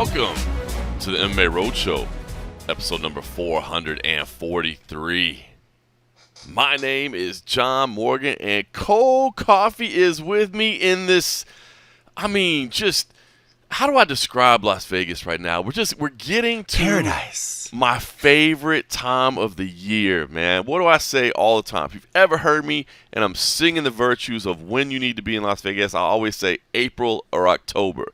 Welcome to the MMA Roadshow, episode number 443. My name is John Morgan, and cold coffee is with me in this, how do I describe Las Vegas right now? We're getting to paradise. My favorite time of the year, man. What do I say all the time? If you've ever heard me and I'm singing the virtues of when you need to be in Las Vegas, I always say April or October.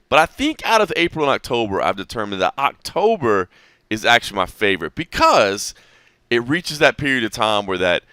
But I think out of April and October, I've determined that October is actually my favorite because it reaches that period of time where that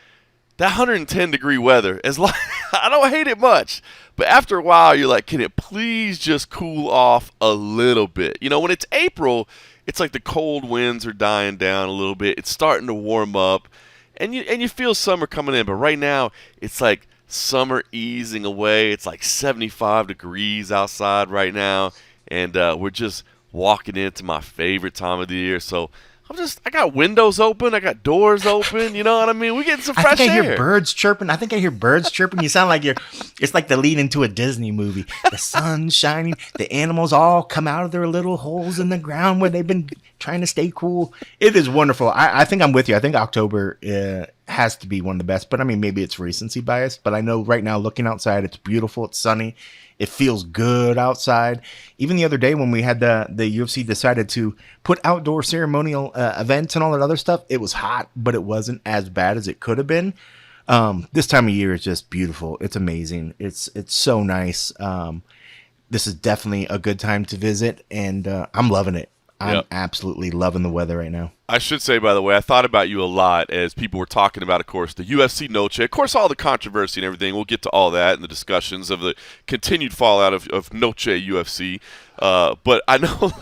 110-degree weather is like, I don't hate it much. But after a while, you're like, can it please just cool off a little bit? You know, when it's April, it's like the cold winds are dying down a little bit. It's starting to warm up, and you feel summer coming in. But right now, it's like summer easing away. It's like 75 degrees outside right now, and we're just walking into my favorite time of the year. So I got windows open, I got doors open, you know what I mean? We're getting some fresh air. I think I hear birds chirping. You sound like it's like the lead into a Disney movie. The sun's shining, the animals all come out of their little holes in the ground where they've been trying to stay cool. It is wonderful. I think I'm with you. I think October has to be one of the best, but I mean, maybe it's recency bias, but I know right now looking outside, it's beautiful, it's sunny. It feels good outside. Even the other day when we had the UFC decided to put outdoor ceremonial events and all that other stuff, it was hot, but it wasn't as bad as it could have been. This time of year is just beautiful. It's amazing. It's so nice. This is definitely a good time to visit, and I'm loving it. I'm absolutely loving the weather right now. I should say, by the way, I thought about you a lot as people were talking about, of course, the UFC Noche. Of course, all the controversy and everything. We'll get to all that and the discussions of the continued fallout of Noche UFC. But I know,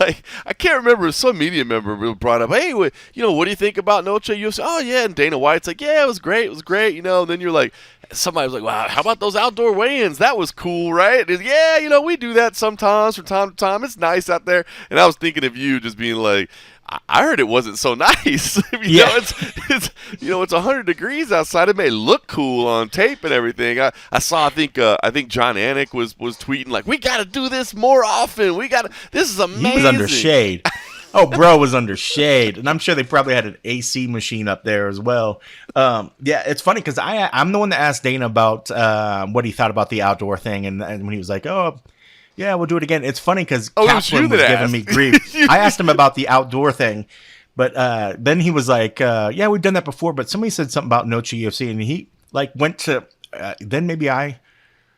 I can't remember. Some media member brought up, hey, what do you think about Noche UFC? Oh, yeah. And Dana White's like, yeah, it was great. And then you're like, somebody was like, wow, how about those outdoor weigh-ins? That was cool, right? Yeah, we do that sometimes from time to time. It's nice out there. And I was thinking of you just being like, I heard it wasn't so nice. It's 100 degrees outside. It may look cool on tape and everything. I saw. I think John Anik was tweeting like, "We got to do this more often. This is amazing." He was under shade. Oh, bro was under shade, and I'm sure they probably had an AC machine up there as well. It's funny because I'm the one that asked Dana about what he thought about the outdoor thing, and when he was like, "Oh, yeah, we'll do it again." It's funny because Kaplan was giving me grief. I asked him about the outdoor thing, but then he was like, "Yeah, we've done that before." But somebody said something about Noche UFC, and he went to.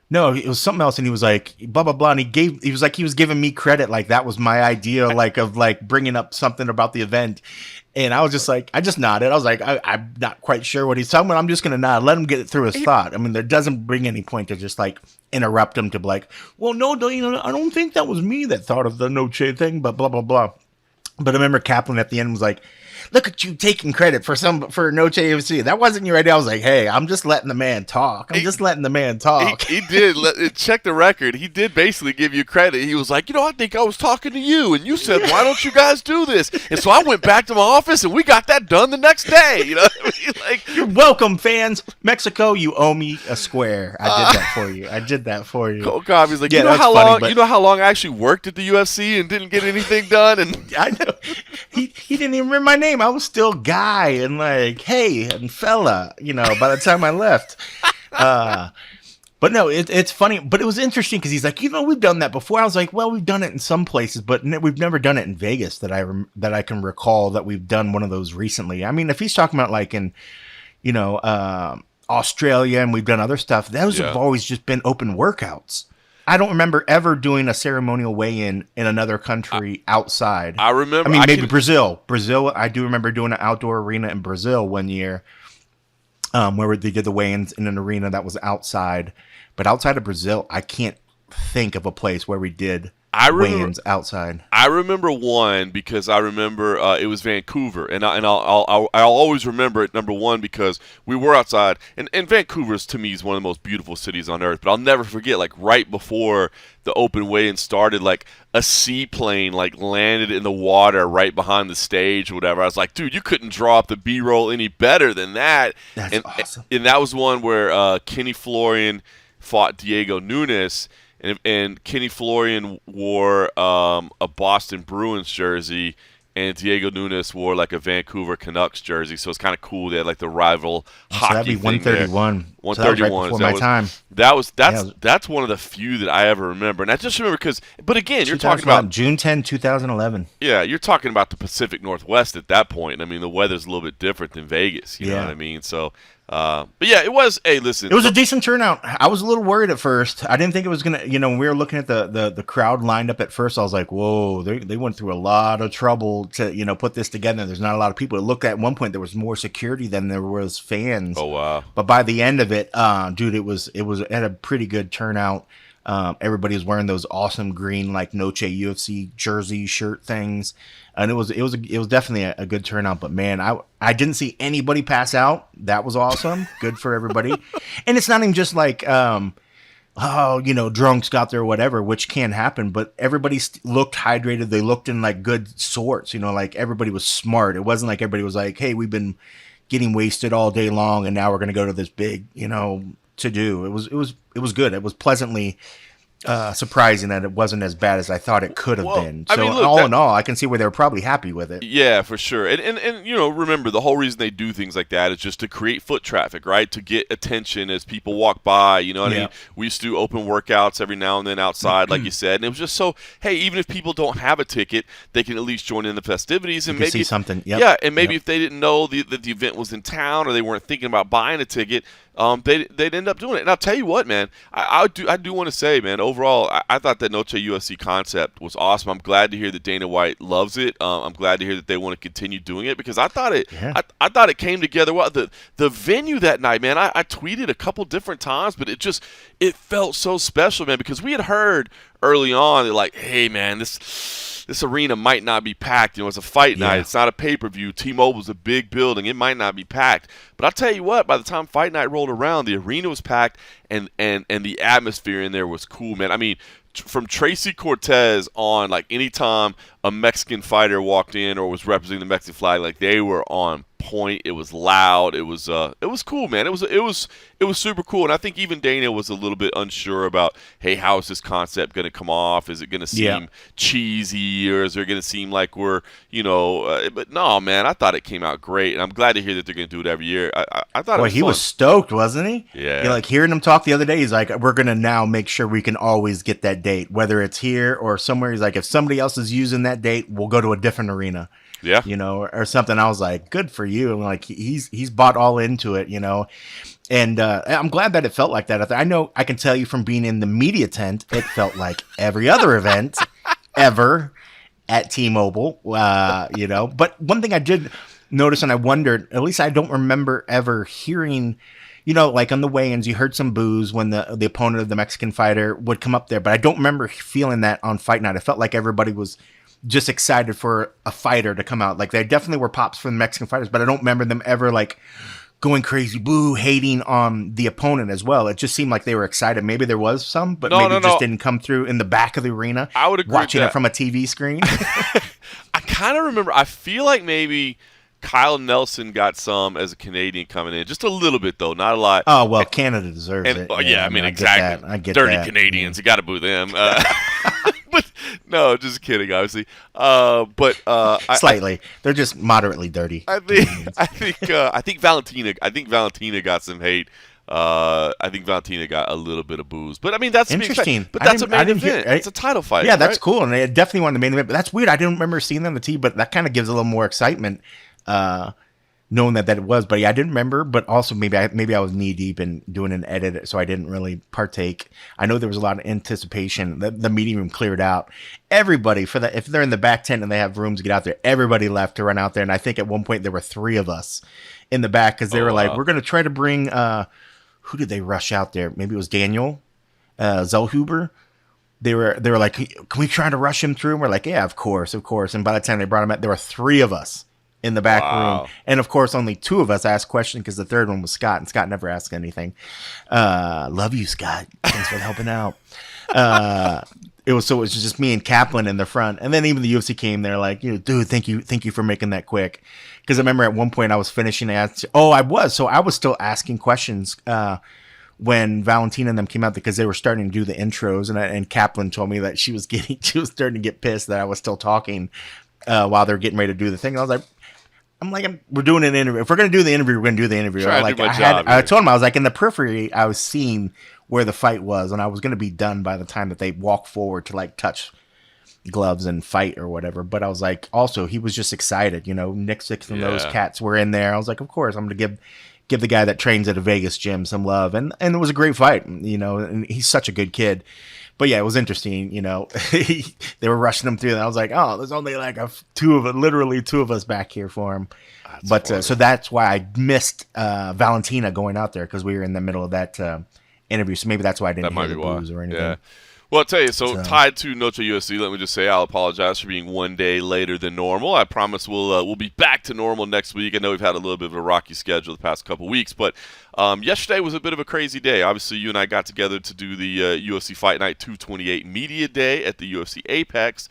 No, it was something else, and he was like, blah blah blah, and he was giving me credit, like that was my idea, of bringing up something about the event, and I was just like, I just nodded. I was like, I'm not quite sure what he's talking about. I'm just gonna nod, let him get it through his thought. I mean, there doesn't bring any point to just interrupt him to be like, well, no, I don't think that was me that thought of the Noche thing, but blah blah blah. But I remember Kaplan at the end was like, look at you taking credit for Noche UFC. That wasn't your idea. I was like, hey, I'm just letting the man talk. He did. Check the record. He did basically give you credit. He was like, I think I was talking to you, and you said, why don't you guys do this? And so I went back to my office, and we got that done the next day. You're welcome, fans. Mexico, you owe me a square. I did that for you. Cold Coffee's like, you know how long I actually worked at the UFC and didn't get anything done? And I know. He didn't even remember my name. I was still Guy and hey and fella, by the time I left. But no, it's funny. But it was interesting because he's like, we've done that before. I was like, well, we've done it in some places, but we've never done it in Vegas that I can recall that we've done one of those recently. I mean, if he's talking about in, Australia and we've done other stuff, those have always just been open workouts. I don't remember ever doing a ceremonial weigh-in in another country outside. I remember. Maybe Brazil. Brazil, I do remember doing an outdoor arena in Brazil one year where they did the weigh-ins in an arena that was outside. But outside of Brazil, I can't think of a place where we did weigh-ins outside. I remember one because I remember it was Vancouver, and I'll always remember it, number one, because we were outside, and Vancouver to me is one of the most beautiful cities on earth. But I'll never forget, right before the open weigh-in started, a seaplane landed in the water right behind the stage or whatever. I was like, dude, you couldn't draw up the B-roll any better than that. That's awesome. And that was one where Kenny Florian fought Diego Nunes. and Kenny Florian wore a Boston Bruins jersey, and Diego Nunes wore like a Vancouver Canucks jersey. So it's kind of cool. They had like the rival hockey. So that'd be thing there. 131. 131. So that was right before my time. That's one of the few that I ever remember. And I just remember because, but again, you're talking about June 10, 2011. Yeah, you're talking about the Pacific Northwest at that point. I mean, the weather's a little bit different than Vegas. You know what I mean? So, but yeah, it was. Hey, listen, it was a decent turnout. I was a little worried at first. I didn't think it was gonna. When we were looking at the crowd lined up at first, I was like, whoa, they went through a lot of trouble to put this together. There's not a lot of people. It looked at one point there was more security than there was fans. Oh wow! But by the end of it, dude, it had a pretty good turnout. Everybody was wearing those awesome green like Noche UFC jersey shirt things, and it was definitely a good turnout. But man, I didn't see anybody pass out. That was awesome. Good for everybody. And it's not even just like drunks got there or whatever, which can happen. But everybody looked hydrated. They looked in like good sorts. Like everybody was smart. It wasn't like everybody was like, hey, we've been getting wasted all day long, and now we're gonna go to this big to do. It was good. It was pleasantly surprising that it wasn't as bad as I thought it could have been. So look, in all, I can see where they were probably happy with it. Yeah, for sure. And remember, the whole reason they do things like that is just to create foot traffic, right? To get attention as people walk by. You know what I mean? We used to do open workouts every now and then outside, like you said, and it was just so, hey, even if people don't have a ticket, they can at least join in the festivities and maybe see something. Yep. Yeah, and maybe if they didn't know that the event was in town or they weren't thinking about buying a ticket, they'd end up doing it. And I'll tell you what, man, I do want to say, man, overall, I thought that Noche UFC concept was awesome. I'm glad to hear that Dana White loves it. I'm glad to hear that they want to continue doing it because I thought I thought it came together well. The venue that night, man, I tweeted a couple different times, but it felt so special, man, because we had heard early on, they're like, hey, man, this arena might not be packed. It's a fight night. It's not a pay-per-view. T-Mobile's a big building. It might not be packed. But I'll tell you what, by the time fight night rolled around, the arena was packed and the atmosphere in there was cool, man. I mean, from Tracy Cortez on, like anytime a Mexican fighter walked in or was representing the Mexican flag, like they were on point. It was loud. It was cool, man. It was super cool. And I think even Dana was a little bit unsure about, hey, how is this concept going to come off? Is it going to seem cheesy or is it going to seem like we're, but no, man, I thought it came out great. And I'm glad to hear that they're going to do it every year. I thought it was he fun. was stoked, wasn't he? Yeah. Like hearing him talk the other day, he's like, we're going to now make sure we can always get that date, whether it's here or somewhere. He's like, if somebody else is using that date, we'll go to a different arena. Yeah. Or something. I was like, good for you. And like, he's bought all into it, and I'm glad that it felt like that. I know I can tell you from being in the media tent, it felt like every other event ever at T-Mobile, but one thing I did notice and I wondered, at least I don't remember ever hearing, like on the weigh-ins, you heard some boos when the opponent of the Mexican fighter would come up there, but I don't remember feeling that on fight night. I felt like everybody was just excited for a fighter to come out. Like they definitely were pops for the Mexican fighters, but I don't remember them ever like going crazy, boo, hating on the opponent as well. It just seemed like they were excited. Maybe there was some, but maybe just didn't come through in the back of the arena. I would agree watching with it from a TV screen. I kind of remember. I feel like maybe Kyle Nelson got some as a Canadian coming in, just a little bit though, not a lot. Oh well, Canada deserves it. I mean exactly. I get Dirty that. Canadians, you got to boo them. But no, just kidding, obviously. Slightly, they're just moderately dirty. I think Valentina got some hate. I think Valentina got a little bit of booze, but I mean that's interesting. But that's a main event. It's a title fight. Yeah, that's right? cool, and they definitely won the main event. But that's weird. I didn't remember seeing them on the tee, but that kind of gives a little more excitement, knowing that it was. But yeah, I didn't remember. But also maybe I was knee deep in doing an edit, so I didn't really partake. I know there was a lot of anticipation. The meeting room cleared out. Everybody if they're in the back tent and they have rooms to get out there, everybody left to run out there. And I think at one point there were 3 of us in the back because they were like, we're going to try to bring. Who did they rush out there? Maybe it was Daniel Zellhuber. They were like, can we try to rush him through? And we're like, yeah, of course. And by the time they brought him out, there were 3 of us in the back room. And of course, only 2 of us asked questions because the third one was Scott, and Scott never asked anything. Love you, Scott. Thanks for helping out. It was just me and Kaplan in the front, and then even the UFC came. They're like, dude, thank you for making that quick. Because I remember at one point I was finishing. I was still asking questions when Valentina and them came out because they were starting to do the intros, and Kaplan told me that she was starting to get pissed that I was still talking while they're getting ready to do the thing. And I was like, we're doing an interview. If we're going to do the interview, we're going to do the interview. I told him, I was like, in the periphery, I was seeing where the fight was, and I was going to be done by the time that they walk forward to like touch gloves and fight or whatever. But I was like, also, he was just excited. Nick Six and those cats were in there. I was like, of course, I'm going to give the guy that trains at a Vegas gym some love. And it was a great fight, and he's such a good kid. But yeah, it was interesting. They were rushing him through, and I was like, "Oh, there's only like literally two of us back here for him." So that's why I missed Valentina going out there because we were in the middle of that interview. So maybe that's why I didn't hear the booze or anything. Yeah. Well, I'll tell you, so tied to Noche UFC, let me just say I'll apologize for being one day later than normal. I promise we'll be back to normal next week. I know we've had a little bit of a rocky schedule the past couple weeks, but yesterday was a bit of a crazy day. Obviously, you and I got together to do the UFC Fight Night 228 Media Day at the UFC Apex,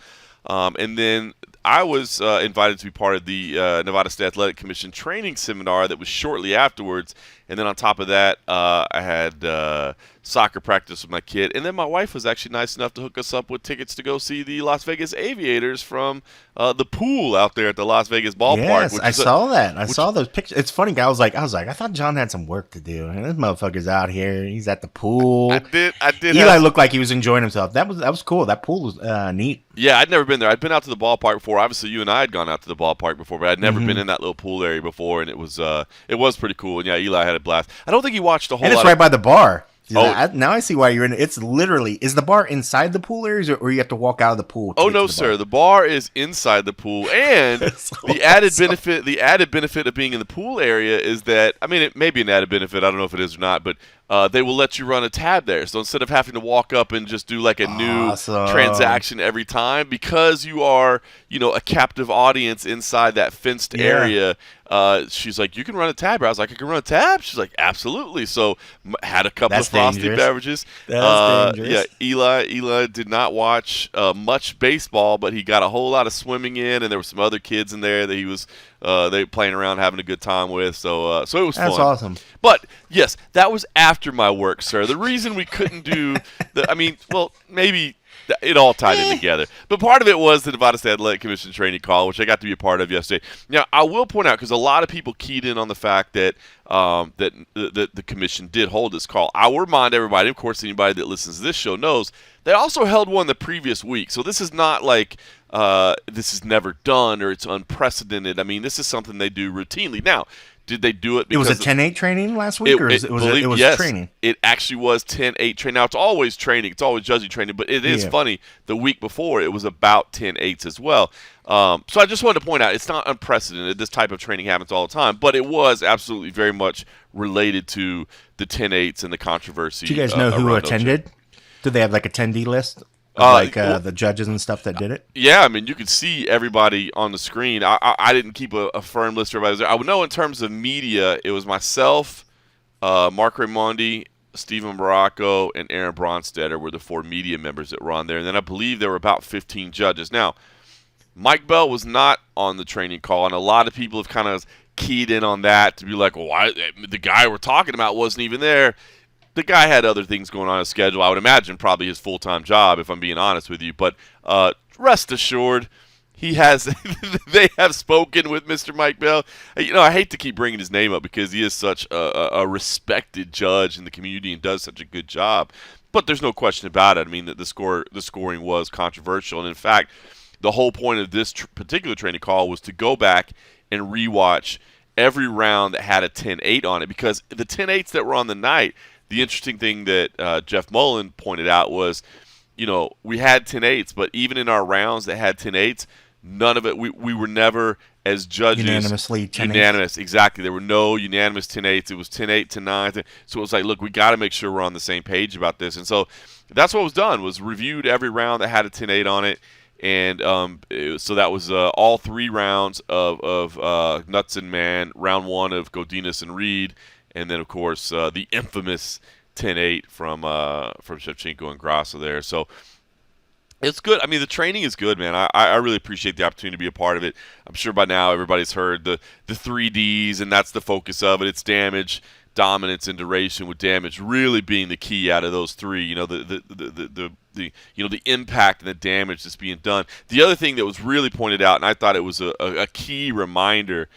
and then I was invited to be part of the Nevada State Athletic Commission training seminar that was shortly afterwards. And then on top of that, I had soccer practice with my kid. And then my wife was actually nice enough to hook us up with tickets to go see the Las Vegas Aviators from the pool out there at the Las Vegas ballpark. Yes, I saw that. I saw those pictures. It's funny. I was like, I thought John had some work to do. And this motherfucker's out here. He's at the pool. I did. Eli looked like he was enjoying himself. That was cool. That pool was neat. Yeah, I'd never been there. I'd been out to the ballpark before. Obviously, you and I had gone out to the ballpark before, but I'd never been in that little pool area before, and it was pretty cool. And yeah, Eli had a blast. I don't think he watched a whole lot. And it's right by the bar. Now I see why you're in it. It's literally, is the bar inside the pool areas or you have to walk out of the pool? Oh no, sir. The bar is inside the pool, and the added benefit of being in the pool area is that, I mean, it may be an added benefit. I don't know if it is or not, but they will let you run a tab there. So instead of having to walk up and just do like a new transaction every time, because you are, a captive audience inside that fenced area. She's like, you can run a tab. I was like, I can run a tab? She's like, absolutely. So had a couple of frosty beverages. That's dangerous. Yeah, Eli did not watch much baseball, but he got a whole lot of swimming in, and there were some other kids in there that he was they playing around, having a good time with. So it was fun. That's awesome. But yes, that was after my work, sir. The reason we couldn't do maybe it all tied in together. But part of it was the Nevada State Athletic Commission training call, which I got to be a part of yesterday. Now, I will point out, because a lot of people keyed in on the fact that the commission did hold this call. I will remind everybody, of course, anybody that listens to this show knows, they also held one the previous week. So this is not like this is never done or it's unprecedented. I mean, this is something they do routinely. Now, did they do it because it was a 10-8 training last week, or it was training? It actually was 10-8 training. Now, it's always training. It's always judging training, but it is funny. The week before, it was about 10-8s as well. So I just wanted to point out, it's not unprecedented. This type of training happens all the time, but it was absolutely very much related to the 10-8s and the controversy. Do you guys know who attended? Did they have like a attendee list? The judges and stuff that did it? Yeah, I mean, you could see everybody on the screen. I didn't keep a firm list of everybody there. I would know in terms of media, it was myself, Mark Raimondi, Steven Baracco, and Aaron Bronstetter were the 4 media members that were on there. And then I believe there were about 15 judges. Now, Mike Bell was not on the training call, and a lot of people have kind of keyed in on that to be like, well, the guy we're talking about wasn't even there. The guy had other things going on his schedule. I would imagine probably his full-time job, if I'm being honest with you. But rest assured, he has. They have spoken with Mr. Mike Bell. I hate to keep bringing his name up because he is such a respected judge in the community and does such a good job. But there's no question about it. I mean, the scoring was controversial, and in fact, the whole point of this particular training call was to go back and rewatch every round that had a 10-8 on it, because the 10-8s that were on the night. The interesting thing that Jeff Mullen pointed out was, we had 10-8s, but even in our rounds that had 10-8s, none of it, we were never, as judges, unanimously 10-8s. Unanimous, exactly. There were no unanimous 10-8s. It was 10-8 to 9. So it was like, look, we got to make sure we're on the same page about this. And so that's what was done, was reviewed every round that had a 10-8 on it. And so that was all 3 rounds of Nuts and Man, round 1 of Godinez and Reed, and then, of course, the infamous 10-8 from Shevchenko and Grasso there. So it's good. I mean, the training is good, man. I really appreciate the opportunity to be a part of it. I'm sure by now everybody's heard the 3Ds, and that's the focus of it. It's damage, dominance and duration, with damage really being the key out of those three. The impact and the damage that's being done. The other thing that was really pointed out, and I thought it was a key reminder,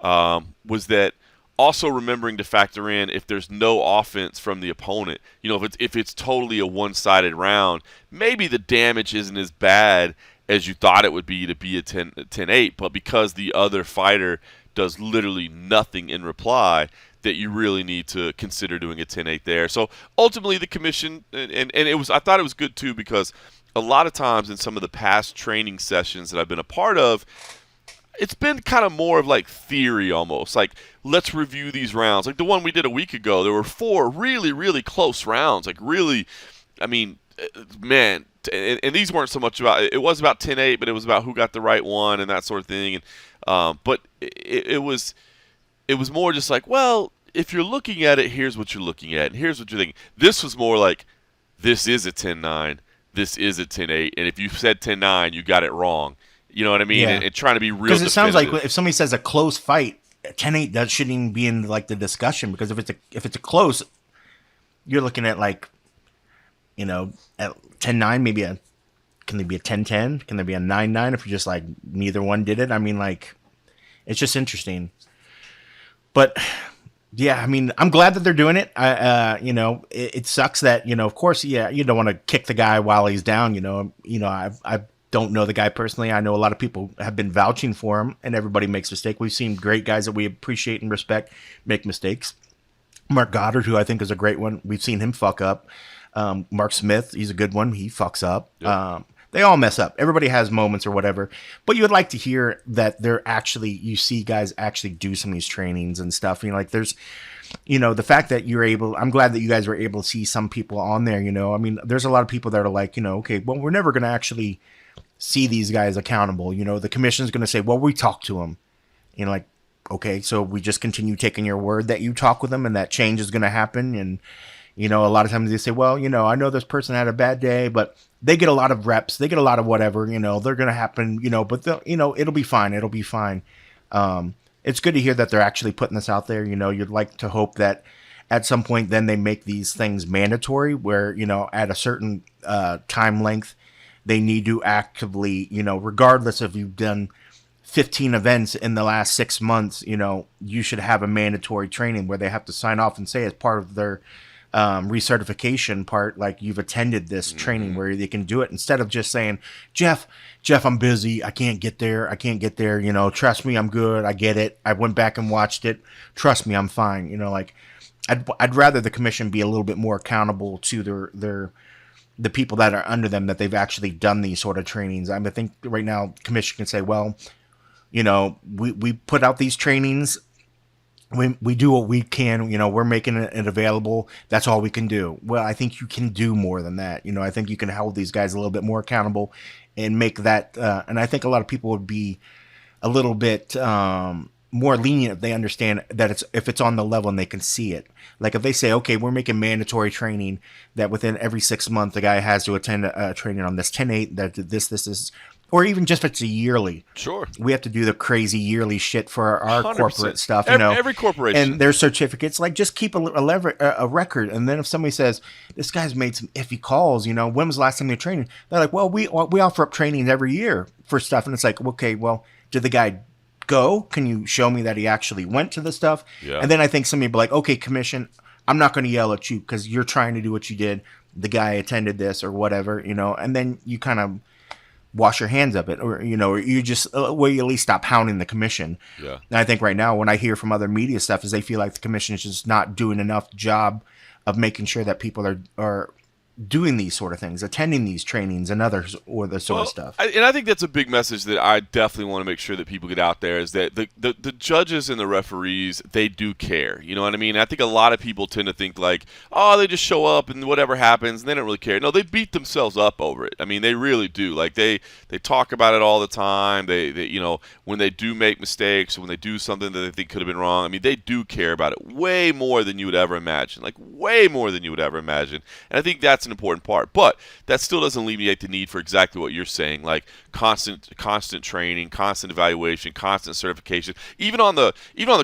was that also remembering to factor in if there's no offense from the opponent. If it's totally a one-sided round, maybe the damage isn't as bad as you thought it would be to be a 10-8, but because the other fighter does literally nothing in reply, that you really need to consider doing a 10-8 there. So ultimately the commission, and I thought it was good too, because a lot of times in some of the past training sessions that I've been a part of, it's been kind of more of like theory almost. Like, let's review these rounds. Like the one we did a week ago, there were 4 really, really close rounds. Like really, I mean, man, and these weren't so much about, it was about 10-8, but it was about who got the right one and that sort of thing. And but it was more just like, well, if you're looking at it, here's what you're looking at, and here's what you're thinking. This was more like, this is a 10-9, this is a 10-8, and if you said 10-9, you got it wrong. You know what I mean? Yeah. And trying to be real. Because it sounds like definitive. if somebody says a close fight, 10-8, that shouldn't even be in like the discussion, because if it's a close, you're looking at like, at 10-9, maybe can there be a 10-10? Can there be a 9-9 if you're just like neither one did it? I mean, like, it's just interesting. But yeah, I mean, I'm glad that they're doing it. It sucks that, of course, yeah, you don't want to kick the guy while he's down. I don't know the guy personally. I know a lot of people have been vouching for him, and everybody makes mistakes. We've seen great guys that we appreciate and respect make mistakes. Mark Goddard, who I think is a great one, we've seen him fuck up. Mark Smith, he's a good one. He fucks up. Yep. They all mess up. Everybody has moments or whatever. But you would like to hear that you see guys actually do some of these trainings and stuff. Like there's, the fact that I'm glad that you guys were able to see some people on there, I mean, there's a lot of people that are like, okay, well, we're never going to actually see these guys accountable. The commission's going to say, well, we talked to them. Like, okay, so we just continue taking your word that you talk with them and that change is going to happen. And, a lot of times they say, well, I know this person had a bad day, but they get a lot of reps. They get a lot of whatever, they're going to happen, but it'll be fine. It'll be fine. It's good to hear that they're actually putting this out there. You'd like to hope that at some point then they make these things mandatory where, at a certain time length, they need to actively, regardless if you've done 15 events in the last 6 months, you should have a mandatory training where they have to sign off and say as part of their recertification part, like you've attended this training where they can do it instead of just saying, Jeff, I'm busy. I can't get there. Trust me, I'm good. I get it. I went back and watched it. Trust me, I'm fine. Like I'd rather the commission be a little bit more accountable to the people that are under them, that they've actually done these sort of trainings. I think right now commission can say, well, we put out these trainings. We do what we can, we're making it available. That's all we can do. Well, I think you can do more than that. I think you can hold these guys a little bit more accountable and make that. And I think a lot of people would be a little bit more lenient if they understand that if it's on the level and they can see it. Like if they say, okay, we're making mandatory training that within every 6 months, the guy has to attend a training on this 10-8, that this, or even just if it's a yearly. Sure. We have to do the crazy yearly shit for our 100%. Corporate stuff, Every corporation. And their certificates, like just keep a record. And then if somebody says, this guy's made some iffy calls, when was the last time they trained? They're like, well, we offer up trainings every year for stuff. And it's like, okay, well, did the guy go? Can you show me that he actually went to the stuff? Yeah. And then I think somebody would be like, okay, commission, I'm not going to yell at you because you're trying to do what you did. The guy attended this or whatever, and then you kind of wash your hands of it, or you just well, you at least stop hounding the commission. Yeah. And I think right now, when I hear from other media stuff, is they feel like the commission is just not doing enough job of making sure that people are doing these sort of things, attending these trainings and others, or the sort of stuff. And I think that's a big message that I definitely want to make sure that people get out there, is that the judges and the referees, they do care. You know what I mean? I think a lot of people tend to think like, oh, they just show up and whatever happens, and they don't really care. No, they beat themselves up over it. I mean, they really do. Like they talk about it all the time. They when they do make mistakes, when they do something that they think could have been wrong, I mean, they do care about it way more than you would ever imagine. Like way more than you would ever imagine. And I think that's an important part. But that still doesn't alleviate the need for exactly what you're saying, like constant training, constant evaluation, constant certification. Even on the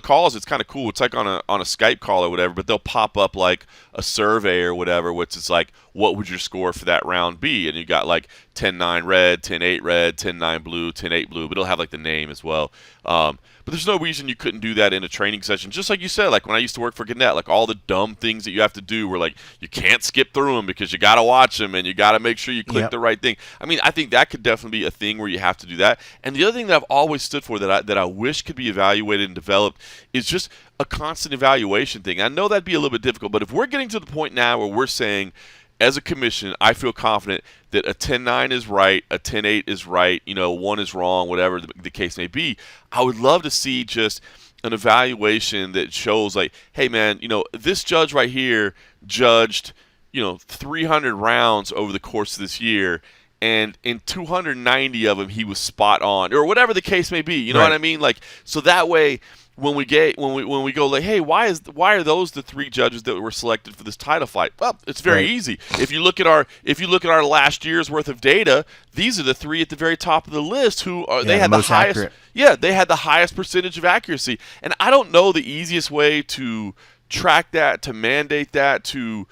calls, it's kind of cool. It's like on a Skype call or whatever, but they'll pop up like a survey or whatever, which is like, what would your score for that round be? And you got like 10-9 red, 10-8 red, 10-9 blue, 10-8 blue, but it'll have like the name as well. But there's no reason you couldn't do that in a training session. Just like you said, like when I used to work for Gannett, like all the dumb things that you have to do where like you can't skip through them because you got to watch them and you got to make sure you click the right thing. I mean, I think that could definitely be a thing where you have to do that. And the other thing that I've always stood for that I wish could be evaluated and developed is just a constant evaluation thing. I know that'd be a little bit difficult, but if we're getting to the point now where we're saying, as a commission, I feel confident that a 10-9 is right, a 10-8 is right, 1 is wrong, whatever the case may be. I would love to see just an evaluation that shows like, hey man, this judge right here judged, 300 rounds over the course of this year, and in 290 of them he was spot on, or whatever the case may be. You know what I mean? Like, so that way, when we go like, hey, why are those the 3 judges that were selected for this title fight? Well, it's very easy. If you look at our last year's worth of data, these are the 3 at the very top of the list who are they had the highest. Accurate. Yeah, they had the highest percentage of accuracy, and I don't know the easiest way to track that, to mandate that, to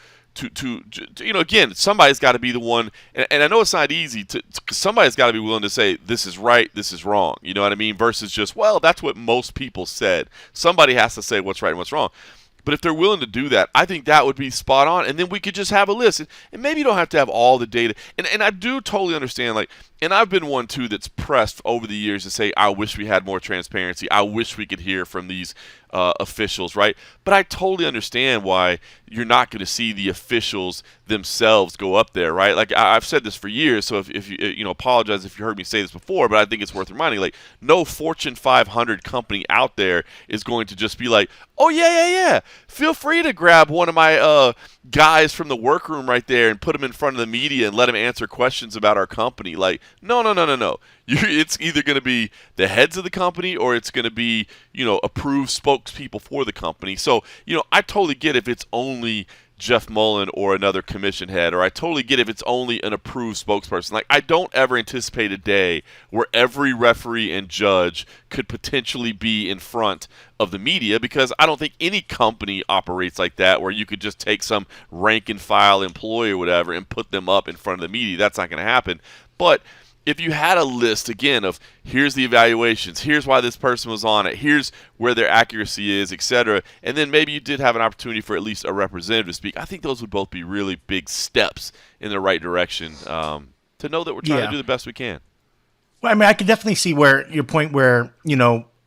again, somebody's got to be the one, and I know it's not easy because somebody's got to be willing to say this is right, this is wrong. You know what I mean? Versus just, well, that's what most people said. Somebody has to say what's right and what's wrong. But if they're willing to do that, I think that would be spot on. And then we could just have a list. And maybe you don't have to have all the data. And I do totally understand, like, and I've been one, too, that's pressed over the years to say, I wish we had more transparency. I wish we could hear from these officials, right? But I totally understand why you're not going to see the officials themselves go up there, right? Like, I've said this for years, so if you apologize if you heard me say this before, but I think it's worth reminding, like, no Fortune 500 company out there is going to just be like, oh, yeah, feel free to grab one of my guys from the workroom right there and put them in front of the media and let them answer questions about our company. Like, no. It's either going to be the heads of the company or it's going to be, approved spokespeople for the company. So, I totally get if it's only Jeff Mullen or another commission head, or I totally get if it's only an approved spokesperson. Like, I don't ever anticipate a day where every referee and judge could potentially be in front of the media, because I don't think any company operates like that, where you could just take some rank and file employee or whatever and put them up in front of the media. That's not going to happen. But if you had a list, again, of here's the evaluations, here's why this person was on it, here's where their accuracy is, etc., and then maybe you did have an opportunity for at least a representative to speak, I think those would both be really big steps in the right direction, to know that we're trying to do the best we can. Well, I mean, I could definitely see where your point where,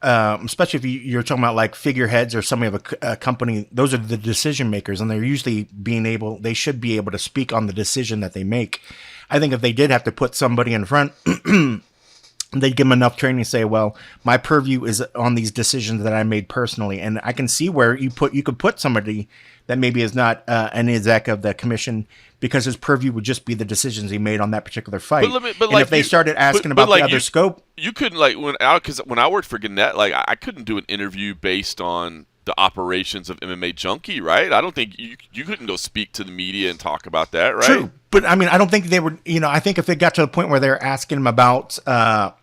especially if you're talking about like figureheads or somebody of a company, those are the decision makers, and they're usually they should be able to speak on the decision that they make. I think if they did have to put somebody in front, they'd give them enough training to say, well, my purview is on these decisions that I made personally. And I can see where you could put somebody that maybe is not an exec of the commission, because his purview would just be the decisions he made on that particular fight. But if they started asking about the other scope, you couldn't, like, because when I worked for Gannett, like, I couldn't do an interview based on the operations of MMA Junkie, right? I don't think you couldn't go speak to the media and talk about that, right? True. But I mean, I don't think they were, I think if it got to the point where they're asking him about, how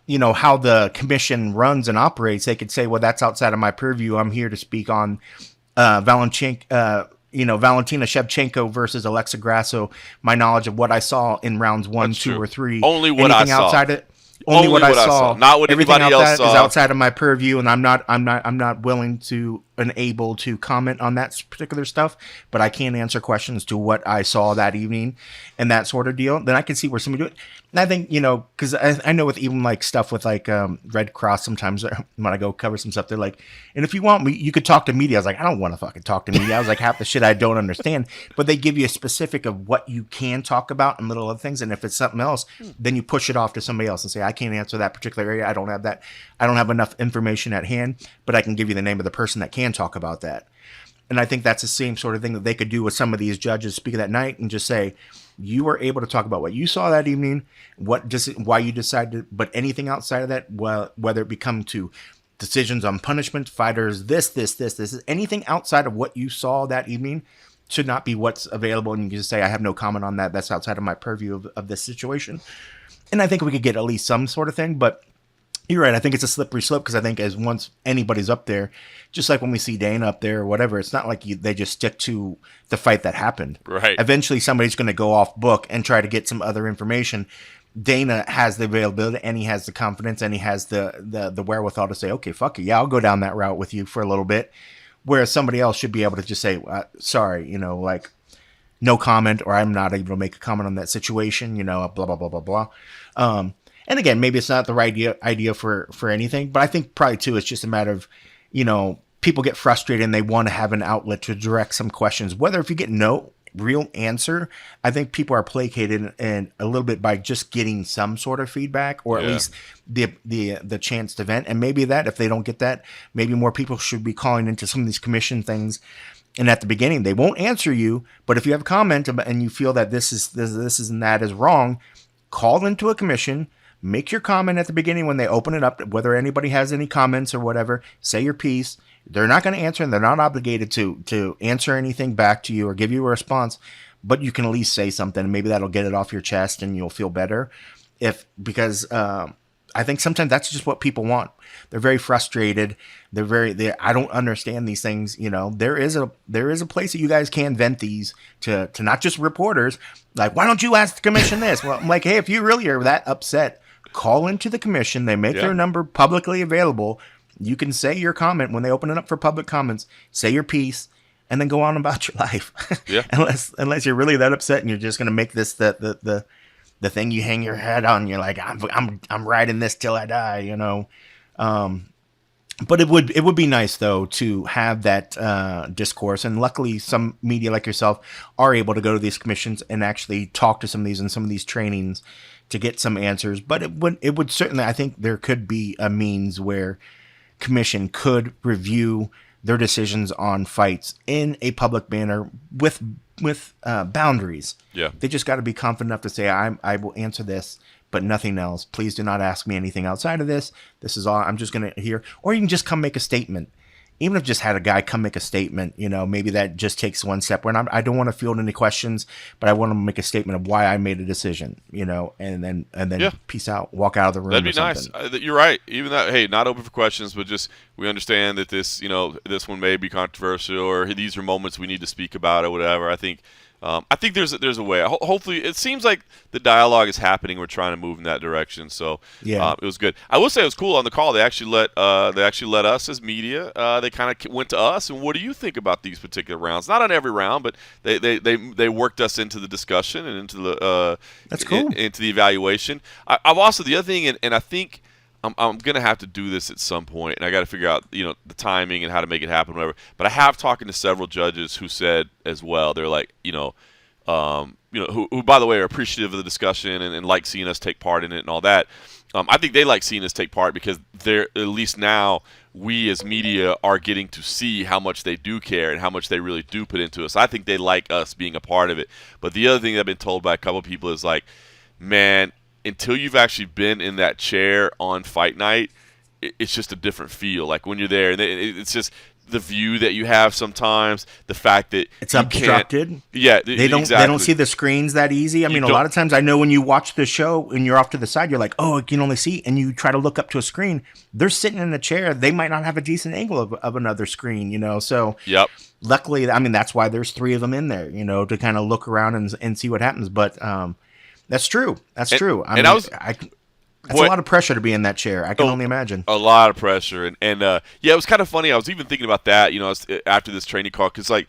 the commission runs and operates, they could say, well, that's outside of my purview. I'm here to speak on Valentina Shevchenko versus Alexa Grasso, my knowledge of what I saw in rounds 1, That's 2, true. or 3. Only what I saw. Outside of, only what I saw. Not what anybody else saw. Is outside of my purview, and I'm not willing to and able to comment on that particular stuff, but I can answer questions to what I saw that evening and that sort of deal. Then I can see where somebody do it. And I think, because I know with even like stuff with like Red Cross, sometimes when I go cover some stuff, they're like, and if you want me, you could talk to media. I was like, I don't want to fucking talk to media. I was like, half the shit I don't understand, but they give you a specific of what you can talk about and little other things. And if it's something else, then you push it off to somebody else and say, I can't answer that particular area. I don't have that. I don't have enough information at hand, but I can give you the name of the person that can talk about that. And I think that's the same sort of thing that they could do with some of these judges speaking that night and just say, you were able to talk about what you saw that evening, why you decided, but anything outside of that, well, whether it become to decisions on punishment, fighters, this, anything outside of what you saw that evening, should not be what's available, and you can just say, I have no comment on that. That's outside of my purview of this situation. And I think we could get at least some sort of thing, but you're right. I think it's a slippery slope because I think as once anybody's up there, just like when we see Dana up there or whatever, it's not like they just stick to the fight that happened. Right. Eventually somebody's going to go off book and try to get some other information. Dana has the availability and he has the confidence and he has the wherewithal to say, okay, fuck it. Yeah, I'll go down that route with you for a little bit. Whereas somebody else should be able to just say, sorry, like no comment, or I'm not able to make a comment on that situation, blah, blah, blah, blah, blah. And again, maybe it's not the right idea for anything, but I think probably too, it's just a matter of, people get frustrated and they want to have an outlet to direct some questions. Whether if you get no real answer, I think people are placated and a little bit by just getting some sort of feedback, or at least the chance to vent. And maybe that if they don't get that, maybe more people should be calling into some of these commission things. And at the beginning, they won't answer you, but if you have a comment and you feel that this is and that is wrong, call into a commission. Make your comment at the beginning when they open it up, whether anybody has any comments or whatever. Say your piece. They're not going to answer, and they're not obligated to answer anything back to you or give you a response, but you can at least say something, and maybe that'll get it off your chest and you'll feel better. Because I think sometimes that's just what people want. They're very frustrated. I don't understand these things. There is a place that you guys can vent these to not just reporters. Like, why don't you ask the commission this? Well, I'm like, hey, if you really are that upset, call into the commission. They make their number publicly available. You can say your comment when they open it up for public comments. Say your piece, and then go on about your life. Yeah. unless you're really that upset and you're just going to make this the thing you hang your head on. You're like, I'm riding this till I die. But it would be nice though to have that discourse, and luckily some media like yourself are able to go to these commissions and actually talk to some of these and some of these trainings to get some answers. But it would certainly, I think there could be a means where commission could review their decisions on fights in a public manner with boundaries. Yeah, they just got to be confident enough to say, I will answer this, but nothing else. Please do not ask me anything outside of this. This is all I'm just going to hear. Or you can just come make a statement. Even if just had a guy come make a statement, maybe that just takes one step. When I don't want to field any questions, but I want to make a statement of why I made a decision, and then peace out, walk out of the room. That'd be nice. You're right. Even that, hey, not open for questions, but just we understand that this, this one may be controversial, or these are moments we need to speak about, or whatever. I think there's a way. Hopefully, it seems like the dialogue is happening. We're trying to move in that direction. So it was good. I will say it was cool on the call. They actually let us as media. They kind of went to us. And what do you think about these particular rounds? Not on every round, but they worked us into the discussion and into the that's cool. Into the evaluation. I've also the other thing, and I think. I'm going to have to do this at some point, and I got to figure out, the timing and how to make it happen, whatever. But I have talked to several judges who said as well, they're like, who by the way are appreciative of the discussion and like seeing us take part in it and all that. I think they like seeing us take part because they're at least now we as media are getting to see how much they do care and how much they really do put into us. I think they like us being a part of it. But the other thing I've been told by a couple of people is like, man, until you've actually been in that chair on fight night, it's just a different feel. Like when you're there, and it's just the view that you have sometimes, the fact that it's obstructed. Yeah, they don't see the screens that easy. I mean, a lot of times I know when you watch the show and you're off to the side, you're like, oh, I can only see, and you try to look up to a screen. They're sitting in a chair. They might not have a decent angle of another screen, So yep. Luckily, I mean, that's why there's 3 of them in there, to kind of look around and see what happens. But that's true. That's true. I mean, that's a lot of pressure to be in that chair. I can only imagine. A lot of pressure. And it was kind of funny. I was even thinking about that, after this training call. Because, when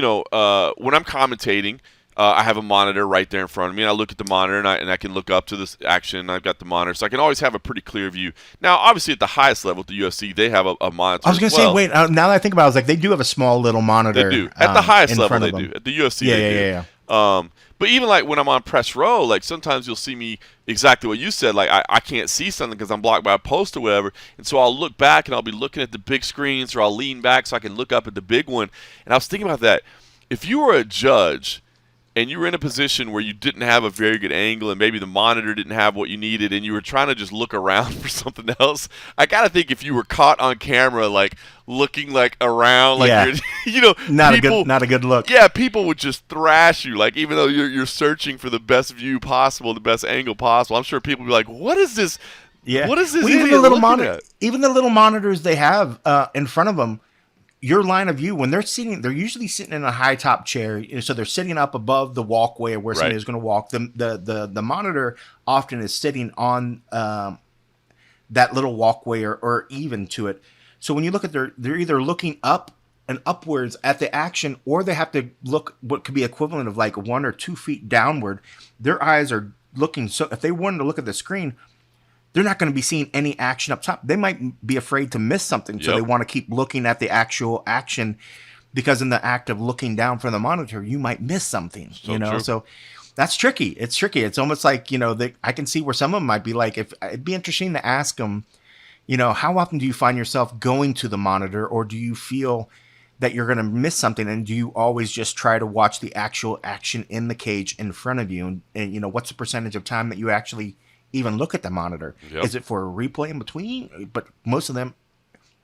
I'm commentating, I have a monitor right there in front of me. And I look at the monitor, and I can look up to this action. And I've got the monitor. So I can always have a pretty clear view. Now, obviously, at the highest level, at the UFC, they have a monitor. I was going to say, wait, now that I think about it, I was like, they do have a small little monitor. They do. At the highest level, they do. At the UFC, they do. Yeah. But even like when I'm on press row, like sometimes you'll see me exactly what you said. Like I can't see something because I'm blocked by a post or whatever. And so I'll look back and I'll be looking at the big screens, or I'll lean back so I can look up at the big one. And I was thinking about that. If you were a judge and you were in a position where you didn't have a very good angle and maybe the monitor didn't have what you needed and you were trying to just look around for something else, I got to think if you were caught on camera, like looking like around, like Yeah. you're, you know, Not people, a good look. yeah, people would just thrash you. Like even though you're searching for the best view possible, the best angle possible, I'm sure people would be like, what is this? Yeah. What is this Well, idiot looking at? even the little monitors they have in front of them, your line of view when they're sitting, they're usually sitting in a high top chair, so they're sitting up above the walkway where somebody is going to walk. The monitor often is sitting on that little walkway or even to it. So when you look at they're either looking up and upwards at the action, or they have to look what could be equivalent of like 1 or 2 feet downward. Their eyes are looking. So if they wanted to look at the screen, they're not going to be seeing any action up top. They might be afraid to miss something, so they want to keep looking at the actual action, because in the act of looking down from the monitor, you might miss something. True. So that's tricky. It's tricky. It's almost like I can see where some of them might be like, if it'd be interesting to ask them, how often do you find yourself going to the monitor, or do you feel that you're going to miss something, and do you always just try to watch the actual action in the cage in front of you, and what's the percentage of time that you actually even look at the monitor? Yep. Is it for a replay in between? But most of them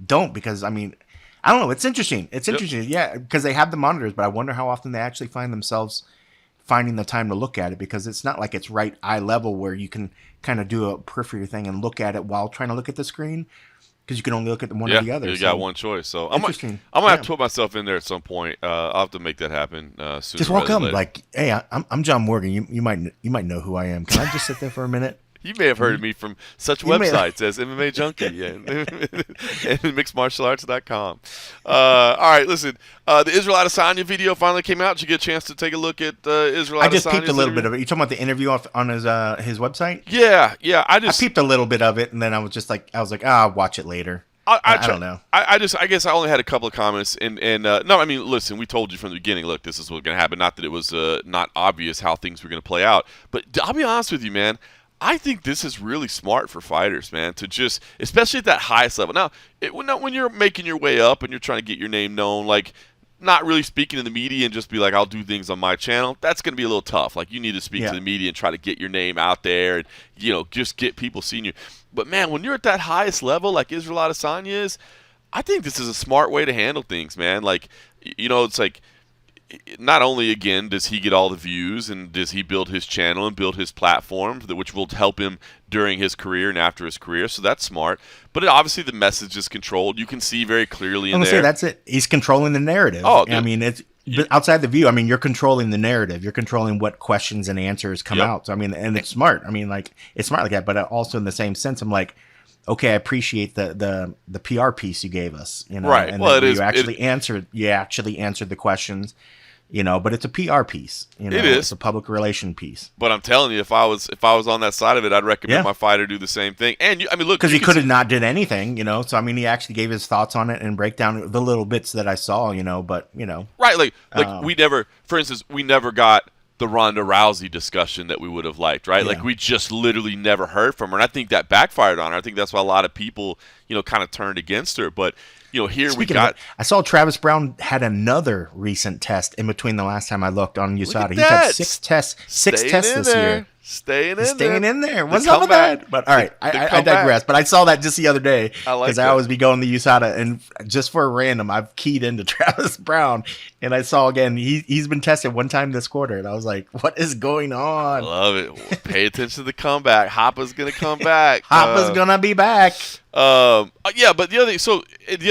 don't, because I don't know. It's interesting. It's interesting. Yeah, because they have the monitors, but I wonder how often they actually find themselves finding the time to look at it, because it's not like it's right eye level where you can kind of do a periphery thing and look at it while trying to look at the screen, because you can only look at one or the other. You got one choice. So I'm gonna have to put myself in there at some point. I'll have to make that happen soon. Just walk up like, hey, I'm John Morgan. You might know who I am. Can I just sit there for a minute? You may have heard of me from such websites as MMA Junkie and mixedmartialarts.com. All right, listen. The Israel Adesanya video finally came out. Did you get a chance to take a look at Israel Adesanya? I just peeped a little bit of it. You talking about the interview on his website? Yeah. I peeped a little bit of it, and then I was like, I'll watch it later. I don't know. I guess I only had a couple of comments, and no, I mean, listen, we told you from the beginning, look, this is what's going to happen. Not that it was not obvious how things were going to play out, but I'll be honest with you, man. I think this is really smart for fighters, man, to just, especially at that highest level. Now, when you're making your way up and you're trying to get your name known, like, not really speaking to the media and just be like, I'll do things on my channel, that's going to be a little tough. Like, you need to speak to the media and try to get your name out there and, just get people seeing you. But, man, when you're at that highest level like Israel Adesanya is, I think this is a smart way to handle things, man. Like, it's like, not only, again, does he get all the views and does he build his channel and build his platform, which will help him during his career and after his career, so that's smart. But obviously the message is controlled. You can see very clearly in there. Say that's it. He's controlling the narrative. Oh, I mean, but outside the view, you're controlling the narrative. You're controlling what questions and answers come out. So, and it's smart. It's smart like that. But also in the same sense, I'm like, okay, I appreciate the PR piece you gave us, right? And well, you actually answered the questions, but it's a PR piece. It is. It's a public relation piece. But I'm telling you, if I was on that side of it, I'd recommend my fighter do the same thing. And look, because he could have not did anything, So he actually gave his thoughts on it and break down the little bits that I saw, But right, like we never, for instance, we never got the Ronda Rousey discussion that we would have liked, right? Yeah. Like we just literally never heard from her, and I think that backfired on her. I think that's why a lot of people, kind of turned against her. But here Speaking we got. I saw Travis Brown had another recent test in between the last time I looked on USADA. He's had 6 tests, this year. Staying in there. What's up with that? But all right, I digress. But I saw that just the other day because I always be going to USADA, and just for a random, I've keyed into Travis Brown, and I saw again he's been tested one time this quarter, and I was like, what is going on? I love it. Pay attention to the comeback. Hoppa's gonna come back. Hoppa's gonna be back. Yeah, but the other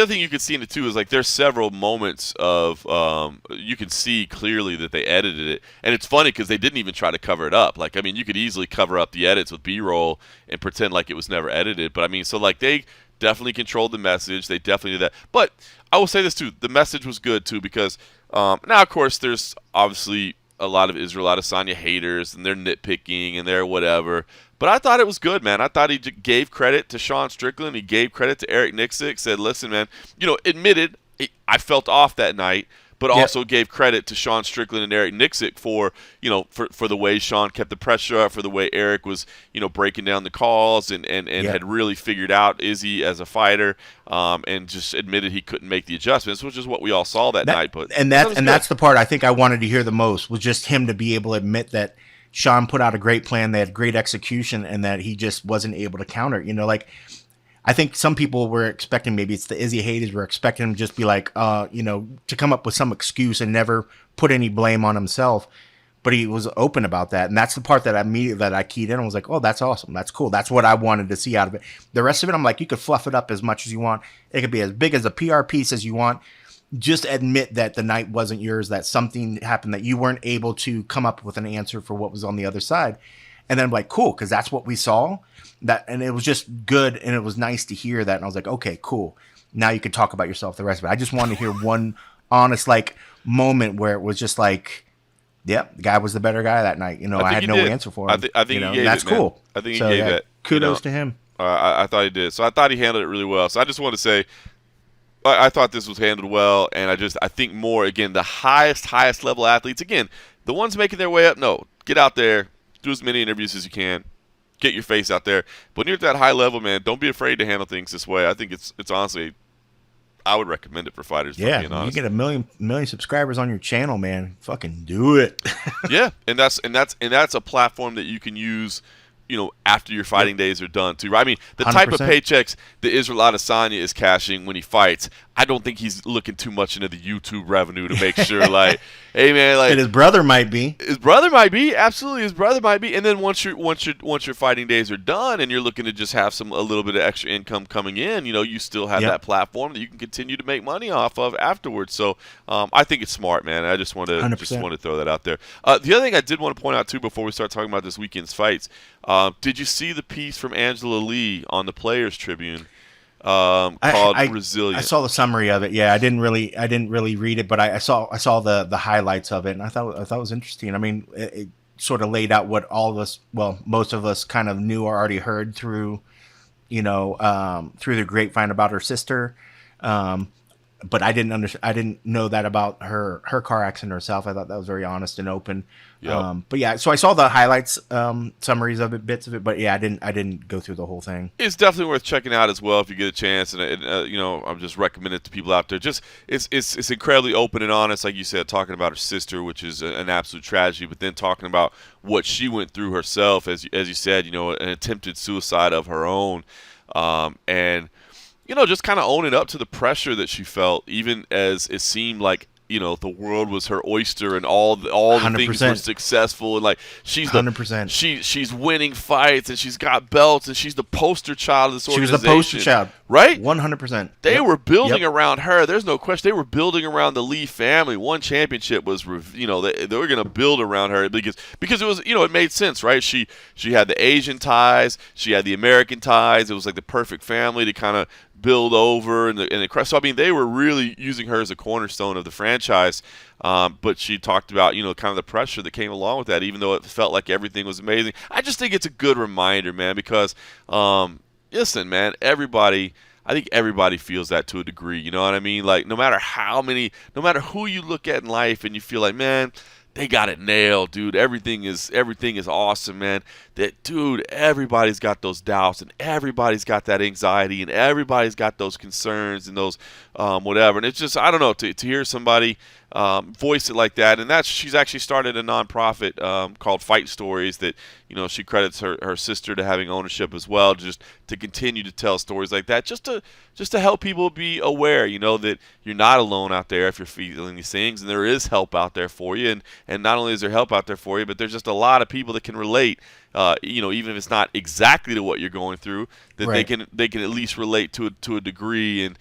thing you can see in it too is like there's several moments of you can see clearly that they edited it, and it's funny because they didn't even try to cover it up. Like, you could easily cover up the edits with B-roll and pretend like it was never edited. But so like they definitely controlled the message. They definitely did that. But I will say this too: the message was good too because now of course there's obviously a lot of Israel Adesanya haters and they're nitpicking and they're whatever. But I thought it was good, man. I thought he gave credit to Sean Strickland. He gave credit to Eric Nixick. Said, listen, man, admitted I felt off that night. but Yep. also gave credit to Sean Strickland and Eric Nixick for, for the way Sean kept the pressure up, for the way Eric was, breaking down the calls and Yep. had really figured out Izzy as a fighter, and just admitted he couldn't make the adjustments, which is what we all saw that night. But that's the part I think I wanted to hear the most, was just him to be able to admit that Sean put out a great plan, they had great execution, and that he just wasn't able to counter it. Like, I think some people were expecting, maybe it's the Izzy haters, were expecting him to just be like, to come up with some excuse and never put any blame on himself. But he was open about that. And that's the part that I keyed in and was like, oh, that's awesome. That's cool. That's what I wanted to see out of it. The rest of it, I'm like, you could fluff it up as much as you want. It could be as big as a PR piece as you want. Just admit that the night wasn't yours, that something happened, that you weren't able to come up with an answer for what was on the other side. And then I'm like, cool, because that's what we saw. And it was just good, and it was nice to hear that. And I was like, okay, cool. Now you can talk about yourself the rest of it. I just wanted to hear one honest, moment where it was just like, yep, the guy was the better guy that night. I had no answer for him. I think he gave that's it, man. cool. I think he gave it. Kudos to him. I thought he did. So I thought he handled it really well. So I just want to say, I thought this was handled well, and I think more, again, the highest level athletes, again, the ones making their way up, no, get out there, do as many interviews as you can, get your face out there. But when you're at that high level, man, don't be afraid to handle things this way. I think it's honestly, I would recommend it for fighters. Yeah, being honest. You get a million subscribers on your channel, man. Fucking do it. Yeah, and that's a platform that you can use, after your fighting days are done too. Right? I mean, the type of 100%. paychecks that Israel Adesanya is cashing when he fights, I don't think he's looking too much into the YouTube revenue to make sure, hey man, And his brother might be. His brother might be, absolutely. His brother might be, and then once your fighting days are done, and you're looking to just have a little bit of extra income coming in, you still have that platform that you can continue to make money off of afterwards. So I think it's smart, man. I just want to throw that out there. The other thing I did want to point out too before we start talking about this weekend's fights, did you see the piece from Angela Lee on the Players Tribune? Called Resilient. I saw the summary of it. Yeah, I didn't really read it, but I saw the highlights of it, and I thought it was interesting. I mean, it sort of laid out what all of us, well, most of us kind of knew or already heard through the grapevine about her sister. But I didn't know that about her car accident herself. I thought that was very honest and open. Yep. But yeah, so I saw the highlights, summaries of it, bits of it. But yeah, I didn't go through the whole thing. It's definitely worth checking out as well if you get a chance. And I'm just recommending it to people out there. Just it's incredibly open and honest, like you said, talking about her sister, which is an absolute tragedy. But then talking about what she went through herself, as you said, an attempted suicide of her own, and just kind of owning up to the pressure that she felt, even as it seemed like, the world was her oyster and all the things were successful, and she's 100%. She's winning fights and she's got belts and she's the poster child of this organization. She was the poster child, right? 100%. They were building around her. There's no question. They were building around the Lee family. One championship was, they were going to build around her because it was, it made sense, right? She had the Asian ties, she had the American ties. It was like the perfect family to kind of build over and the so I mean they were really using her as a cornerstone of the franchise, but she talked about kind of the pressure that came along with that, even though it felt like everything was amazing. I just think it's a good reminder, man, because listen, man, I think everybody feels that to a degree, you know what I mean? Like no matter who you look at in life and you feel like, man, they got it nailed, dude. Everything is awesome, man. That, dude, everybody's got those doubts and everybody's got that anxiety and everybody's got those concerns and those whatever. And it's just, I don't know, to hear somebody voice it like that. And she's actually started a nonprofit called Fight Stories that, she credits her sister to having ownership as well, just to continue to tell stories like that, just to help people be aware, that you're not alone out there if you're feeling these things, and there is help out there for you. And not only is there help out there for you, but there's just a lot of people that can relate, even if it's not exactly to what you're going through, that right. they can at least relate to a degree. And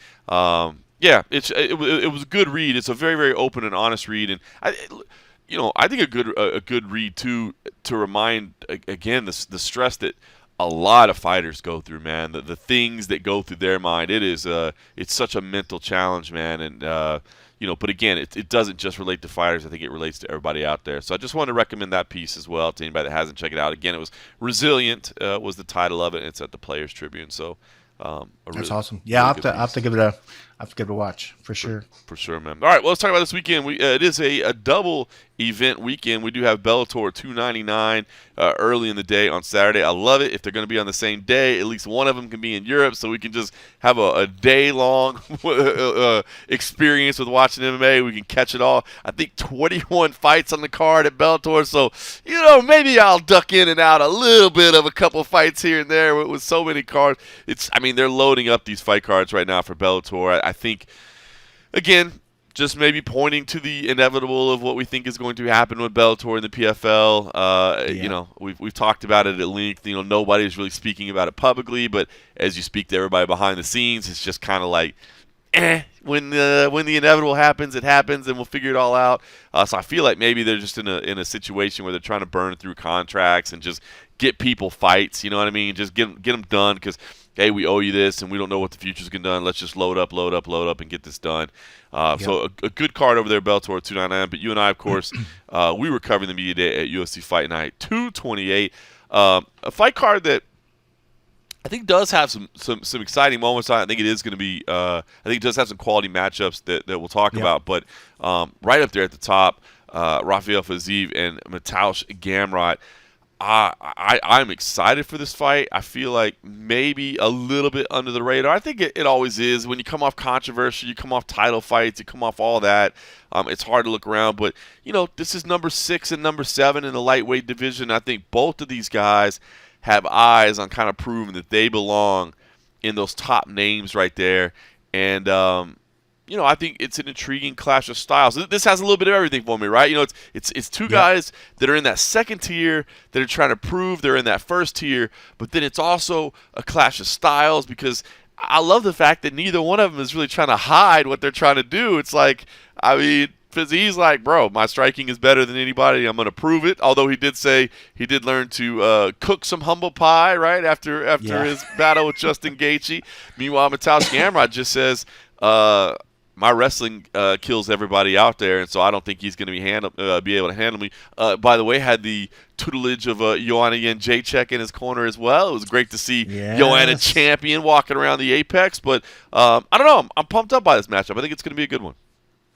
yeah, it was a good read. It's a very, very open and honest read, and I think a good read too, to remind again the stress that a lot of fighters go through, man. The things that go through their mind. It's such a mental challenge, man. And but again, it doesn't just relate to fighters. I think it relates to everybody out there. So I just want to recommend that piece as well to anybody that hasn't checked it out. Again, it was Resilient was the title of it. And it's at the Players Tribune. So that's awesome. Yeah, I'll have to That's good to watch for sure. For sure, man. All right, well, let's talk about this weekend. It is a double event weekend. We do have Bellator 299 early in the day on Saturday. I love it. If they're going to be on the same day, at least one of them can be in Europe, so we can just have a day-long experience with watching MMA. We can catch it all. I think 21 fights on the card at Bellator, so, maybe I'll duck in and out a little bit of a couple fights here and there with so many cards. They're loading up these fight cards right now for Bellator. I think, again, just maybe pointing to the inevitable of what we think is going to happen with Bellator and the PFL. We've talked about it at length. Nobody's really speaking about it publicly, but as you speak to everybody behind the scenes, it's just kind of like, when the inevitable happens, it happens, and we'll figure it all out. So I feel like maybe they're just in a situation where they're trying to burn through contracts and just get people fights. You know what I mean? Just get them done because, hey, we owe you this, and we don't know what the future's going to do. Let's just load up, and get this done. So a good card over there, Bellator 299. But you and I, of course, we were covering the media day at UFC Fight Night 228. A fight card that I think does have some exciting moments on it. I think it is going to be I think it does have some quality matchups that we'll talk about. But right up there at the top, Rafael Fiziev and Mateusz Gamrot. I'm excited for this fight. I feel like maybe a little bit under the radar. I think it always is. When you come off controversy, you come off title fights, you come off all that, it's hard to look around. But, this is number 6 and number 7 in the lightweight division. I think both of these guys have eyes on kind of proving that they belong in those top names right there. And, I think it's an intriguing clash of styles. This has a little bit of everything for me, right? It's two guys that are in that second tier that are trying to prove they're in that first tier, but then it's also a clash of styles because I love the fact that neither one of them is really trying to hide what they're trying to do. It's like, he's like, bro, my striking is better than anybody. I'm going to prove it. Although he did say he did learn to cook some humble pie, right, after his battle with Justin Gaethje. Meanwhile, Mateusz Gamrot just says, my wrestling kills everybody out there, and so I don't think he's going to be able to handle me. By the way, had the tutelage of Joanna Jędrzejczyk in his corner as well. It was great to see Joanna champion walking around the Apex, but I don't know. I'm pumped up by this matchup. I think it's going to be a good one.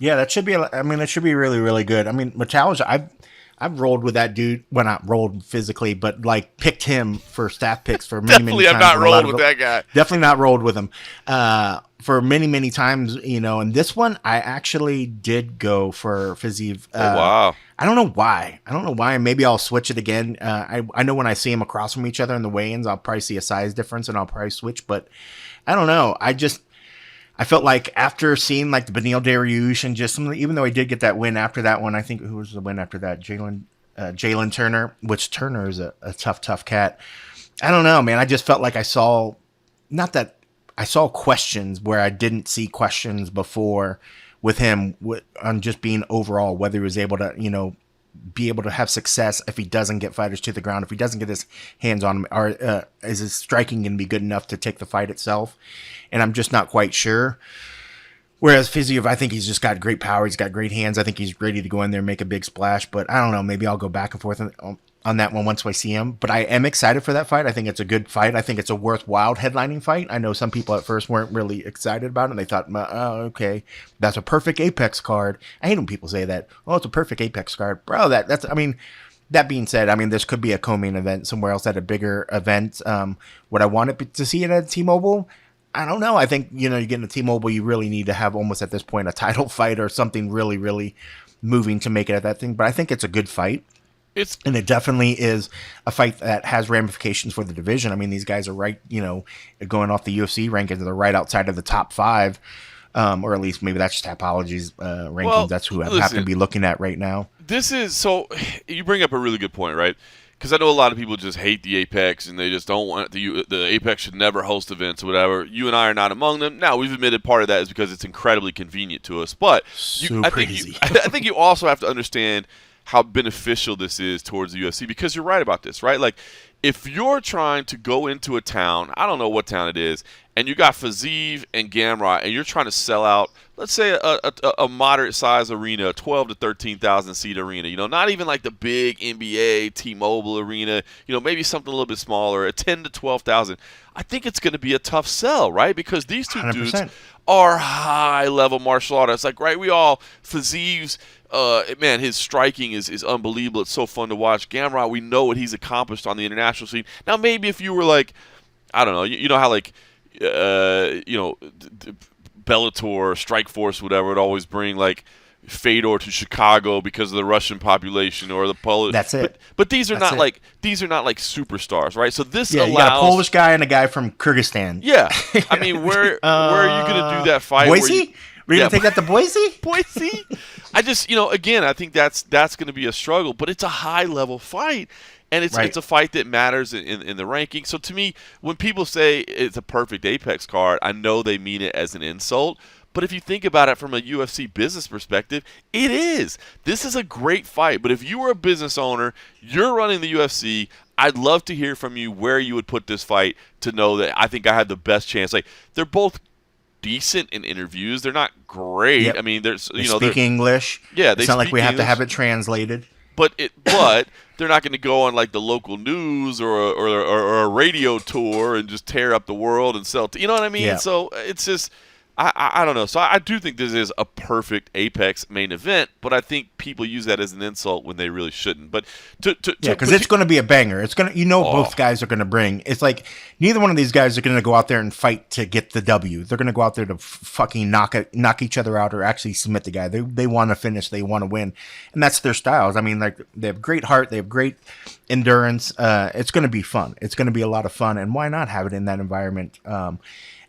Yeah, that should be. It should be really, really good. Mateusz, I've rolled with that dude. Well, not rolled physically, but picked him for staff picks for many, many times. Definitely, I've not rolled with that guy. Definitely not rolled with him for many, many times. And this one, I actually did go for Fiziev. Wow. I don't know why. Maybe I'll switch it again. I know when I see them across from each other in the weigh-ins, I'll probably see a size difference, and I'll probably switch. But I don't know. I felt like after seeing the Beneil Dariush and just even though he did get that win after that one, I think who was the win after that? Jalen Turner, which Turner is a tough cat. I don't know, man. I just felt like I saw questions where I didn't see questions before with him on just being overall, whether he was able to, be able to have success if he doesn't get fighters to the ground, if he doesn't get his hands on him, or is his striking going to be good enough to take the fight itself? And I'm just not quite sure. Whereas Fiziev, I think he's just got great power. He's got great hands. I think he's ready to go in there and make a big splash. But I don't know. Maybe I'll go back and forth on that one once I see him. But I am excited for that fight. I think it's a good fight. I think it's a worthwhile headlining fight. I know some people at first weren't really excited about it. And they thought, oh, okay, that's a perfect Apex card. I hate when people say that. Oh, it's a perfect Apex card. Bro, that being said, this could be a co-main event somewhere else at a bigger event. Would I want it to see it at T-Mobile? I don't know. I think, you get a T-Mobile, you really need to have almost at this point a title fight or something really, really moving to make it at that thing. But I think it's a good fight. And it definitely is a fight that has ramifications for the division. These guys are right, going off the UFC rankings, they're right outside of the top 5. Or at least maybe that's just Tapology's rankings. Well, that's who I happen to be looking at right now. So you bring up a really good point, right? Because I know a lot of people just hate the Apex and they just don't want the Apex should never host events or whatever. You and I are not among them. Now, we've admitted part of that is because it's incredibly convenient to us. But I think you also have to understand how beneficial this is towards the UFC, because you're right about this, right? Like, if you're trying to go into a town, I don't know what town it is, and you got Fiziev and Gamrot, and you're trying to sell out, let's say, a moderate-sized arena, a 12 to 13,000 seat arena, not even like the big NBA T-Mobile arena, maybe something a little bit smaller, a 10 to 12,000. I think it's going to be a tough sell, right? Because these two 100%. dudes are high-level martial artists. Like, right, Fiziev's, man, his striking is unbelievable. It's so fun to watch. Gamrot, we know what he's accomplished on the international scene. Now, maybe if you were like, I don't know, you know how like, Bellator or Strikeforce, whatever, would always bring like Fedor to Chicago because of the Russian population or the Polish. That's it. But these are That's not it. like superstars, right? So this allows. You got a Polish guy and a guy from Kyrgyzstan. Yeah, I mean, where are you going to do that fight? Boise? We're going to take that to Boise? Boise. I just, again, I think that's going to be a struggle, but it's a high level fight. And it's a fight that matters in the ranking. So to me, when people say it's a perfect Apex card, I know they mean it as an insult. But if you think about it from a UFC business perspective, it is. This is a great fight. But if you were a business owner, you're running the UFC, I'd love to hear from you where you would put this fight to know that I think I have the best chance. Like, they're both decent in interviews. They're not great. Yep. I mean, they speak English. Yeah, it's not like we have to have it translated. But they're not going to go on like the local news or a radio tour and just tear up the world and sell. You know what I mean? Yeah. So it's just I don't know. So I do think this is a perfect Apex main event, but I think people use that as an insult when they really shouldn't. But because it's going to be a banger. It's going to, both guys are going to bring. It's like neither one of these guys are going to go out there and fight to get the W. They're going to go out there to fucking knock each other out or actually submit the guy. They want to finish. They want to win, and that's their styles. I mean, like they have great heart. They have great endurance. It's going to be fun. It's going to be a lot of fun, and why not have it in that environment?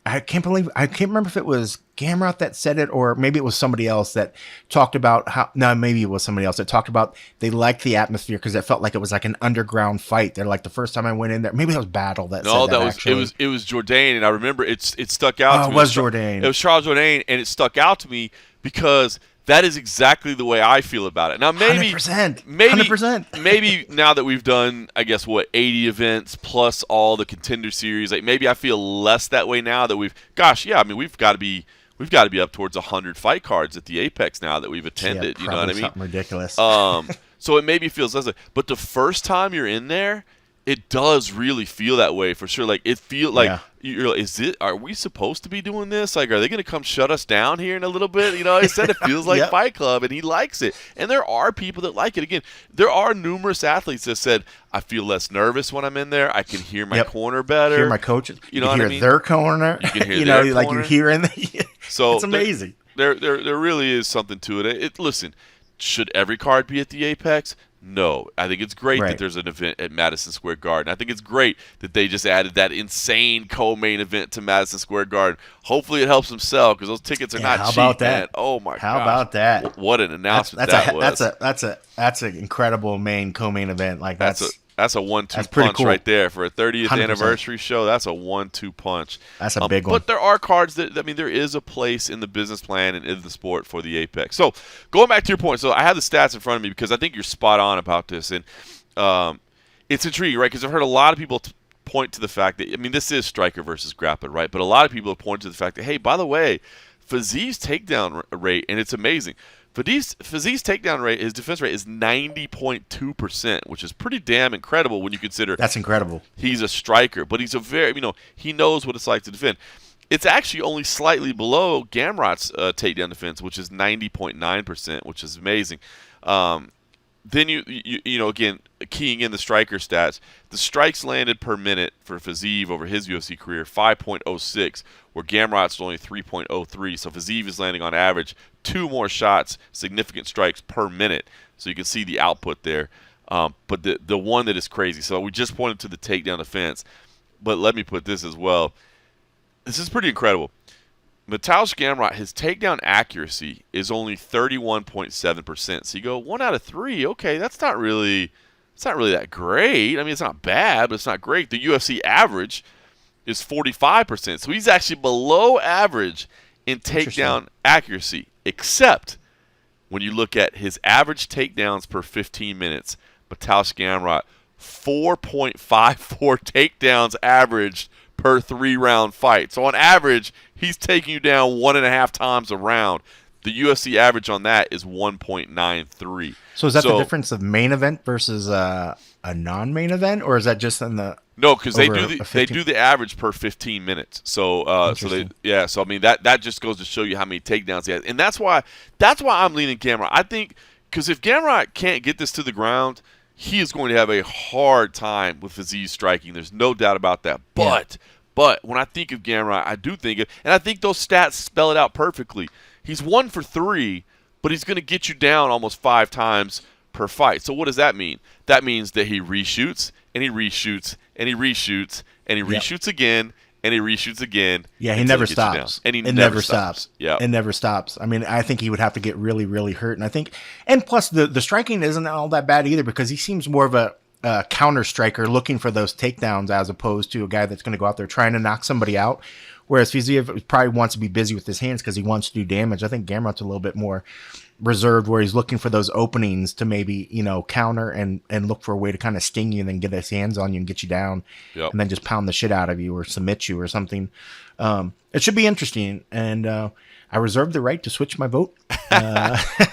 I can't remember if it was Gamrot that said it or maybe it was somebody else that talked about maybe it was somebody else that talked about they liked the atmosphere because it felt like it was like an underground fight. They're like the first time I went in there, maybe it was Battle that said that. It was Jourdain, and I remember it stuck out to me. It was Jourdain. It was Charles Jourdain, and it stuck out to me because that is exactly the way I feel about it. Now, maybe 100%. Maybe now that we've done, I guess, 80 events plus all the contender series, like maybe I feel less that way now that we've got to be up towards 100 fight cards at the Apex now that we've attended. Yeah, you know what I mean? Something ridiculous. So it maybe feels less. But the first time you're in there, it does really feel that way for sure. Like it feels like you're like, are we supposed to be doing this? Like, are they going to come shut us down here in a little bit? He said it feels like Fight Club, and he likes it. And there are people that like it. Again, there are numerous athletes that said, I feel less nervous when I'm in there. I can hear my corner better. Hear my coaches. You know what I mean? Their corner. You can hear their corner. Like you're hearing. So it's amazing. There really is something to it. Listen, should every card be at the Apex? No. I think it's great that there's an event at Madison Square Garden. I think it's great that they just added that insane co-main event to Madison Square Garden. Hopefully it helps them sell because those tickets are not cheap, about that? man. Oh my god! How about that? What an announcement that was! That's an incredible co-main event. Like that's a 1-2 punch cool. right there for a 30th 100%. anniversary show. That's a 1-2 punch. That's a big one. But there are cards that there is a place in the business plan and in the sport for the Apex. So going back to your point, so I have the stats in front of me because I think you're spot on about this, and it's intriguing, right? Because I've heard a lot of people point to the fact that this is striker versus grappler, right? But a lot of people have pointed to the fact that, hey, by the way, Fiziev's takedown rate, and it's amazing. Fiziev's takedown rate, his defense rate is 90.2%, which is pretty damn incredible when you consider that's incredible. He's a striker, but he's a very, he knows what it's like to defend. It's actually only slightly below Gamrot's takedown defense, which is 90.9%, which is amazing. Then again, keying in the striker stats, the strikes landed per minute for Fiziev over his UFC career 5.06, where Gamrot's only 3.03. So Fiziev is landing on average 2 more shots, significant strikes per minute. So you can see the output there. But the one that is crazy. So we just pointed to the takedown defense, but let me put this as well. This is pretty incredible. Mateusz Gamrot, his takedown accuracy is only 31.7%. So you go 1 out of 3. Okay, that's not really that great. It's not bad, but it's not great. The UFC average is 45%. So he's actually below average in takedown accuracy. Except when you look at his average takedowns per 15 minutes, Mateusz Gamrot, 4.54 takedowns averaged per 3-round fight. So on average, he's taking you down 1.5 times a round. The UFC average on that is 1.93. So is that the difference of main event versus a non-main event, or is that just in the no? Because they do the average per 15 minutes. So So I mean that just goes to show you how many takedowns he has, and that's why I'm leaning Gamrot. I think because if Gamrot can't get this to the ground, he is going to have a hard time with Fiziev striking. There's no doubt about that. But when I think of Gamrot, I do think of, and I think those stats spell it out perfectly. He's 1 for 3, but he's going to get you down almost 5 times per fight. So what does that mean? That means that he reshoots, and he reshoots, and he reshoots, and he reshoots again, and he reshoots again. Yeah, he never stops. And he never stops. Yeah, it never stops. I mean, I think he would have to get really, really hurt. And plus the striking isn't all that bad either, because he seems more of a counter striker looking for those takedowns as opposed to a guy that's going to go out there trying to knock somebody out. Whereas Fiziev probably wants to be busy with his hands because he wants to do damage. I think Gamrot's a little bit more reserved, where he's looking for those openings to maybe, counter and look for a way to kind of sting you and then get his hands on you and get you down, and then just pound the shit out of you or submit you or something. It should be interesting, and I reserve the right to switch my vote.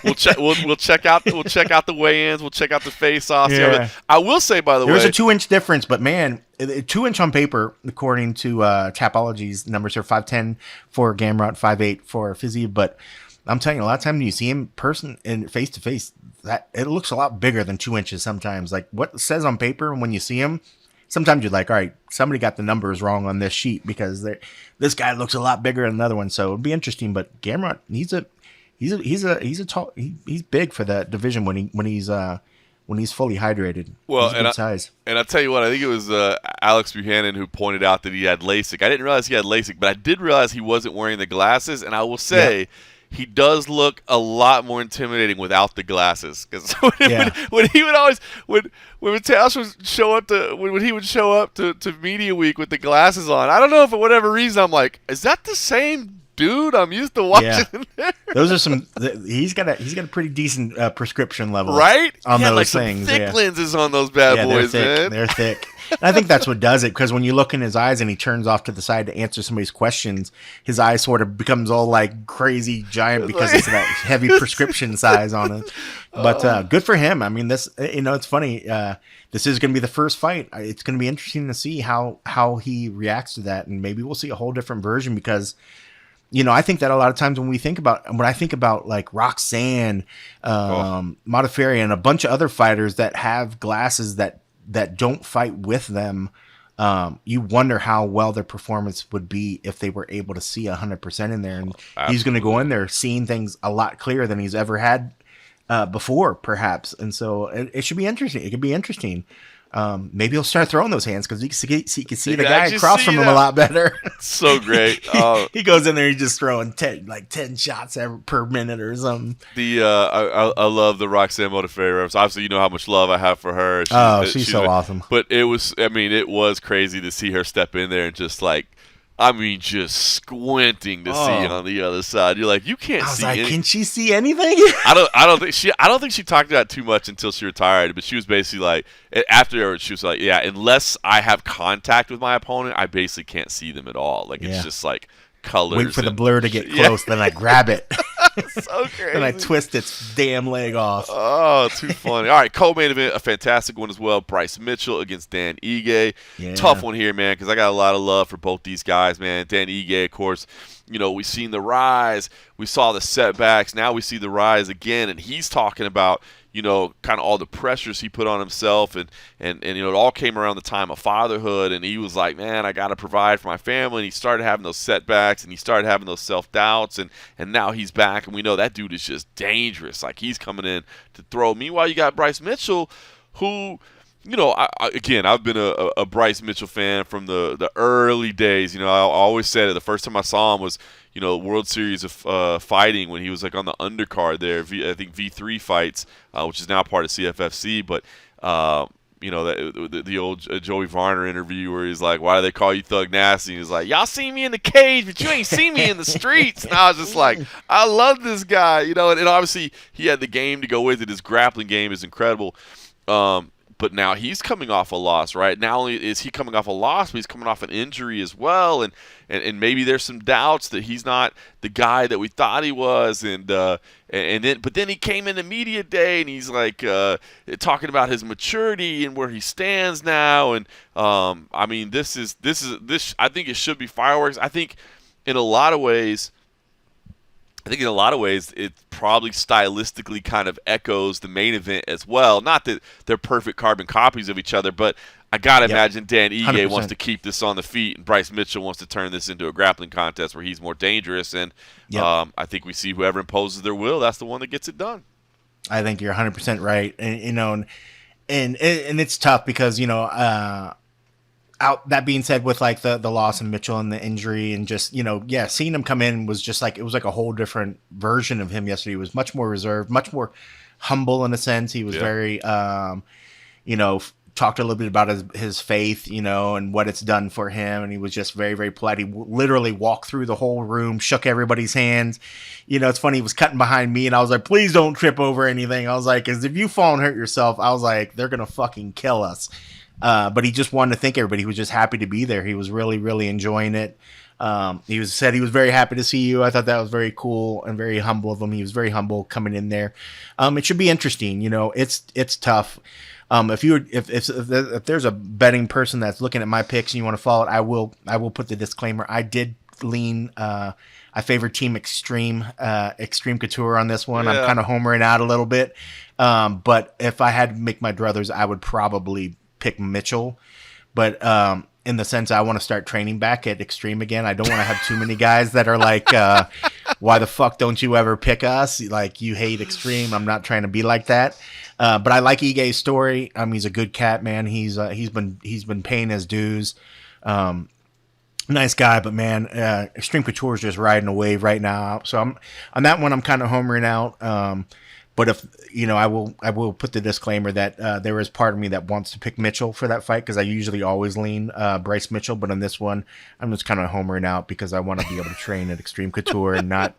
We'll check out the weigh-ins. We'll check out the face-offs. Yeah. I will say, by the way, there's a 2-inch difference, but man, 2-inch on paper, according to Tapology's numbers, are 5'10" for Gamrot, 5'8" for Fiziev. But I'm telling you, a lot of times you see him in person and face to face, that it looks a lot bigger than 2 inches sometimes. Like what it says on paper, and when you see him, sometimes you're like, all right, somebody got the numbers wrong on this sheet, because this guy looks a lot bigger than another one. So it'd be interesting. But Gamrot, he's big for that division when he's fully hydrated. Well, he's a good size. And I'll tell you what, I think it was Alex Buchanan who pointed out that he had LASIK. I didn't realize he had LASIK, but I did realize he wasn't wearing the glasses. And I will say, he does look a lot more intimidating without the glasses. Because when he would always when Mateusz would show up when he would show up to media week with the glasses on, I don't know if for whatever reason I'm like, is that the same dude I'm used to watching? Yeah. Those are some. He's got a pretty decent prescription level, right? On those like things. Some thick lenses on those bad boys, man. They're thick. And I think that's what does it, because when you look in his eyes and he turns off to the side to answer somebody's questions, his eye sort of becomes all like crazy giant because it's that heavy prescription size on it. But good for him. I mean, this, it's funny. This is going to be the first fight. It's going to be interesting to see how he reacts to that, and maybe we'll see a whole different version, because I think that a lot of times when I think about like Roxanne, Modafferi, and a bunch of other fighters that have glasses that don't fight with them, you wonder how well their performance would be if they were able to see 100% in there. And he's going to go in there seeing things a lot clearer than he's ever had before, perhaps. And so it should be interesting. It could be interesting. Maybe he'll start throwing those hands, because he can see the guy across from him a lot better. So great. He goes in there, he's just throwing 10 shots per minute or something. I love the Roxanne Modafferi reference. Obviously, you know how much love I have for her. She's so awesome. But it was crazy to see her step in there and just just squinting to see on the other side. You're like, you can't see. Can she see anything? I don't think she talked about it too much until she retired. But she was basically like, after she was like, yeah, unless I have contact with my opponent, I basically can't see them at all. Like it's just like colors. Wait for the blur to get close, then I grab it. So crazy. Then I twist its damn leg off. Oh, too funny. All right, co-main event, a fantastic one as well. Bryce Mitchell against Dan Ige. Yeah. Tough one here, man, because I got a lot of love for both these guys, man. Dan Ige, of course, we've seen the rise. We saw the setbacks. Now we see the rise again, and he's talking about, kind of all the pressures he put on himself, and it all came around the time of fatherhood, and he was like, man, I got to provide for my family, and he started having those setbacks, and he started having those self-doubts, and now he's back, and we know that dude is just dangerous. Like, he's coming in to throw. Meanwhile, you got Bryce Mitchell, who, I've been a Bryce Mitchell fan from the early days. I always said it. The first time I saw him was, World Series of Fighting, when he was like on the undercard there. I think V3 fights, which is now part of CFFC. But the old Joey Varner interview where he's like, "Why do they call you Thug Nasty?" And he's like, "Y'all see me in the cage, but you ain't see me in the streets." And I was just like, I love this guy, and obviously he had the game to go with it. His grappling game is incredible. But now he's coming off a loss, right? Not only is he coming off a loss, but he's coming off an injury as well, and maybe there's some doubts that he's not the guy that we thought he was, but then he came in the media day and he's like talking about his maturity and where he stands now, and I mean this. I think it should be fireworks. I think in a lot of ways. It probably stylistically kind of echoes the main event as well. Not that they're perfect carbon copies of each other, but I got to imagine Dan Ige 100%. wants to keep this on the feet, and Bryce Mitchell wants to turn this into a grappling contest where he's more dangerous. And I think we see whoever imposes their will, that's the one that gets it done. I think you're 100% right. And it's tough because, out that being said, with like the loss of Mitchell and the injury and just seeing him come in was just like, it was like a whole different version of him yesterday. He was much more reserved, much more humble in a sense. He was very talked a little bit about his faith, and what it's done for him, and he was just very, very polite. He literally walked through the whole room, shook everybody's hands. It's funny, he was cutting behind me and I was like, please don't trip over anything. I was like, because if you fall and hurt yourself, I was like, they're gonna fucking kill us. But he just wanted to thank everybody. He was just happy to be there. He was really, really enjoying it. He said he was very happy to see you. I thought that was very cool and very humble of him. He was very humble coming in there. It should be interesting. It's tough. If there's a betting person that's looking at my picks and you want to follow it, I will put the disclaimer. I did lean. I favor Team Extreme Couture on this one. Yeah. I'm kind of homering out a little bit. But if I had to make my druthers, I would probably pick Mitchell, but in the sense I want to start training back at Extreme again. I don't want to have too many guys that are like, why the fuck don't you ever pick us? Like, you hate Extreme. I'm not trying to be like that. But I like Ige's story. He's a good cat, man. He's been paying his dues. Nice guy, but man, Extreme Couture is just riding a wave right now. So on that one, I'm kind of homering out. But if I will put the disclaimer that there is part of me that wants to pick Mitchell for that fight, because I usually always lean Bryce Mitchell. But on this one, I'm just kind of homering out because I want to be able to train at Extreme Couture and not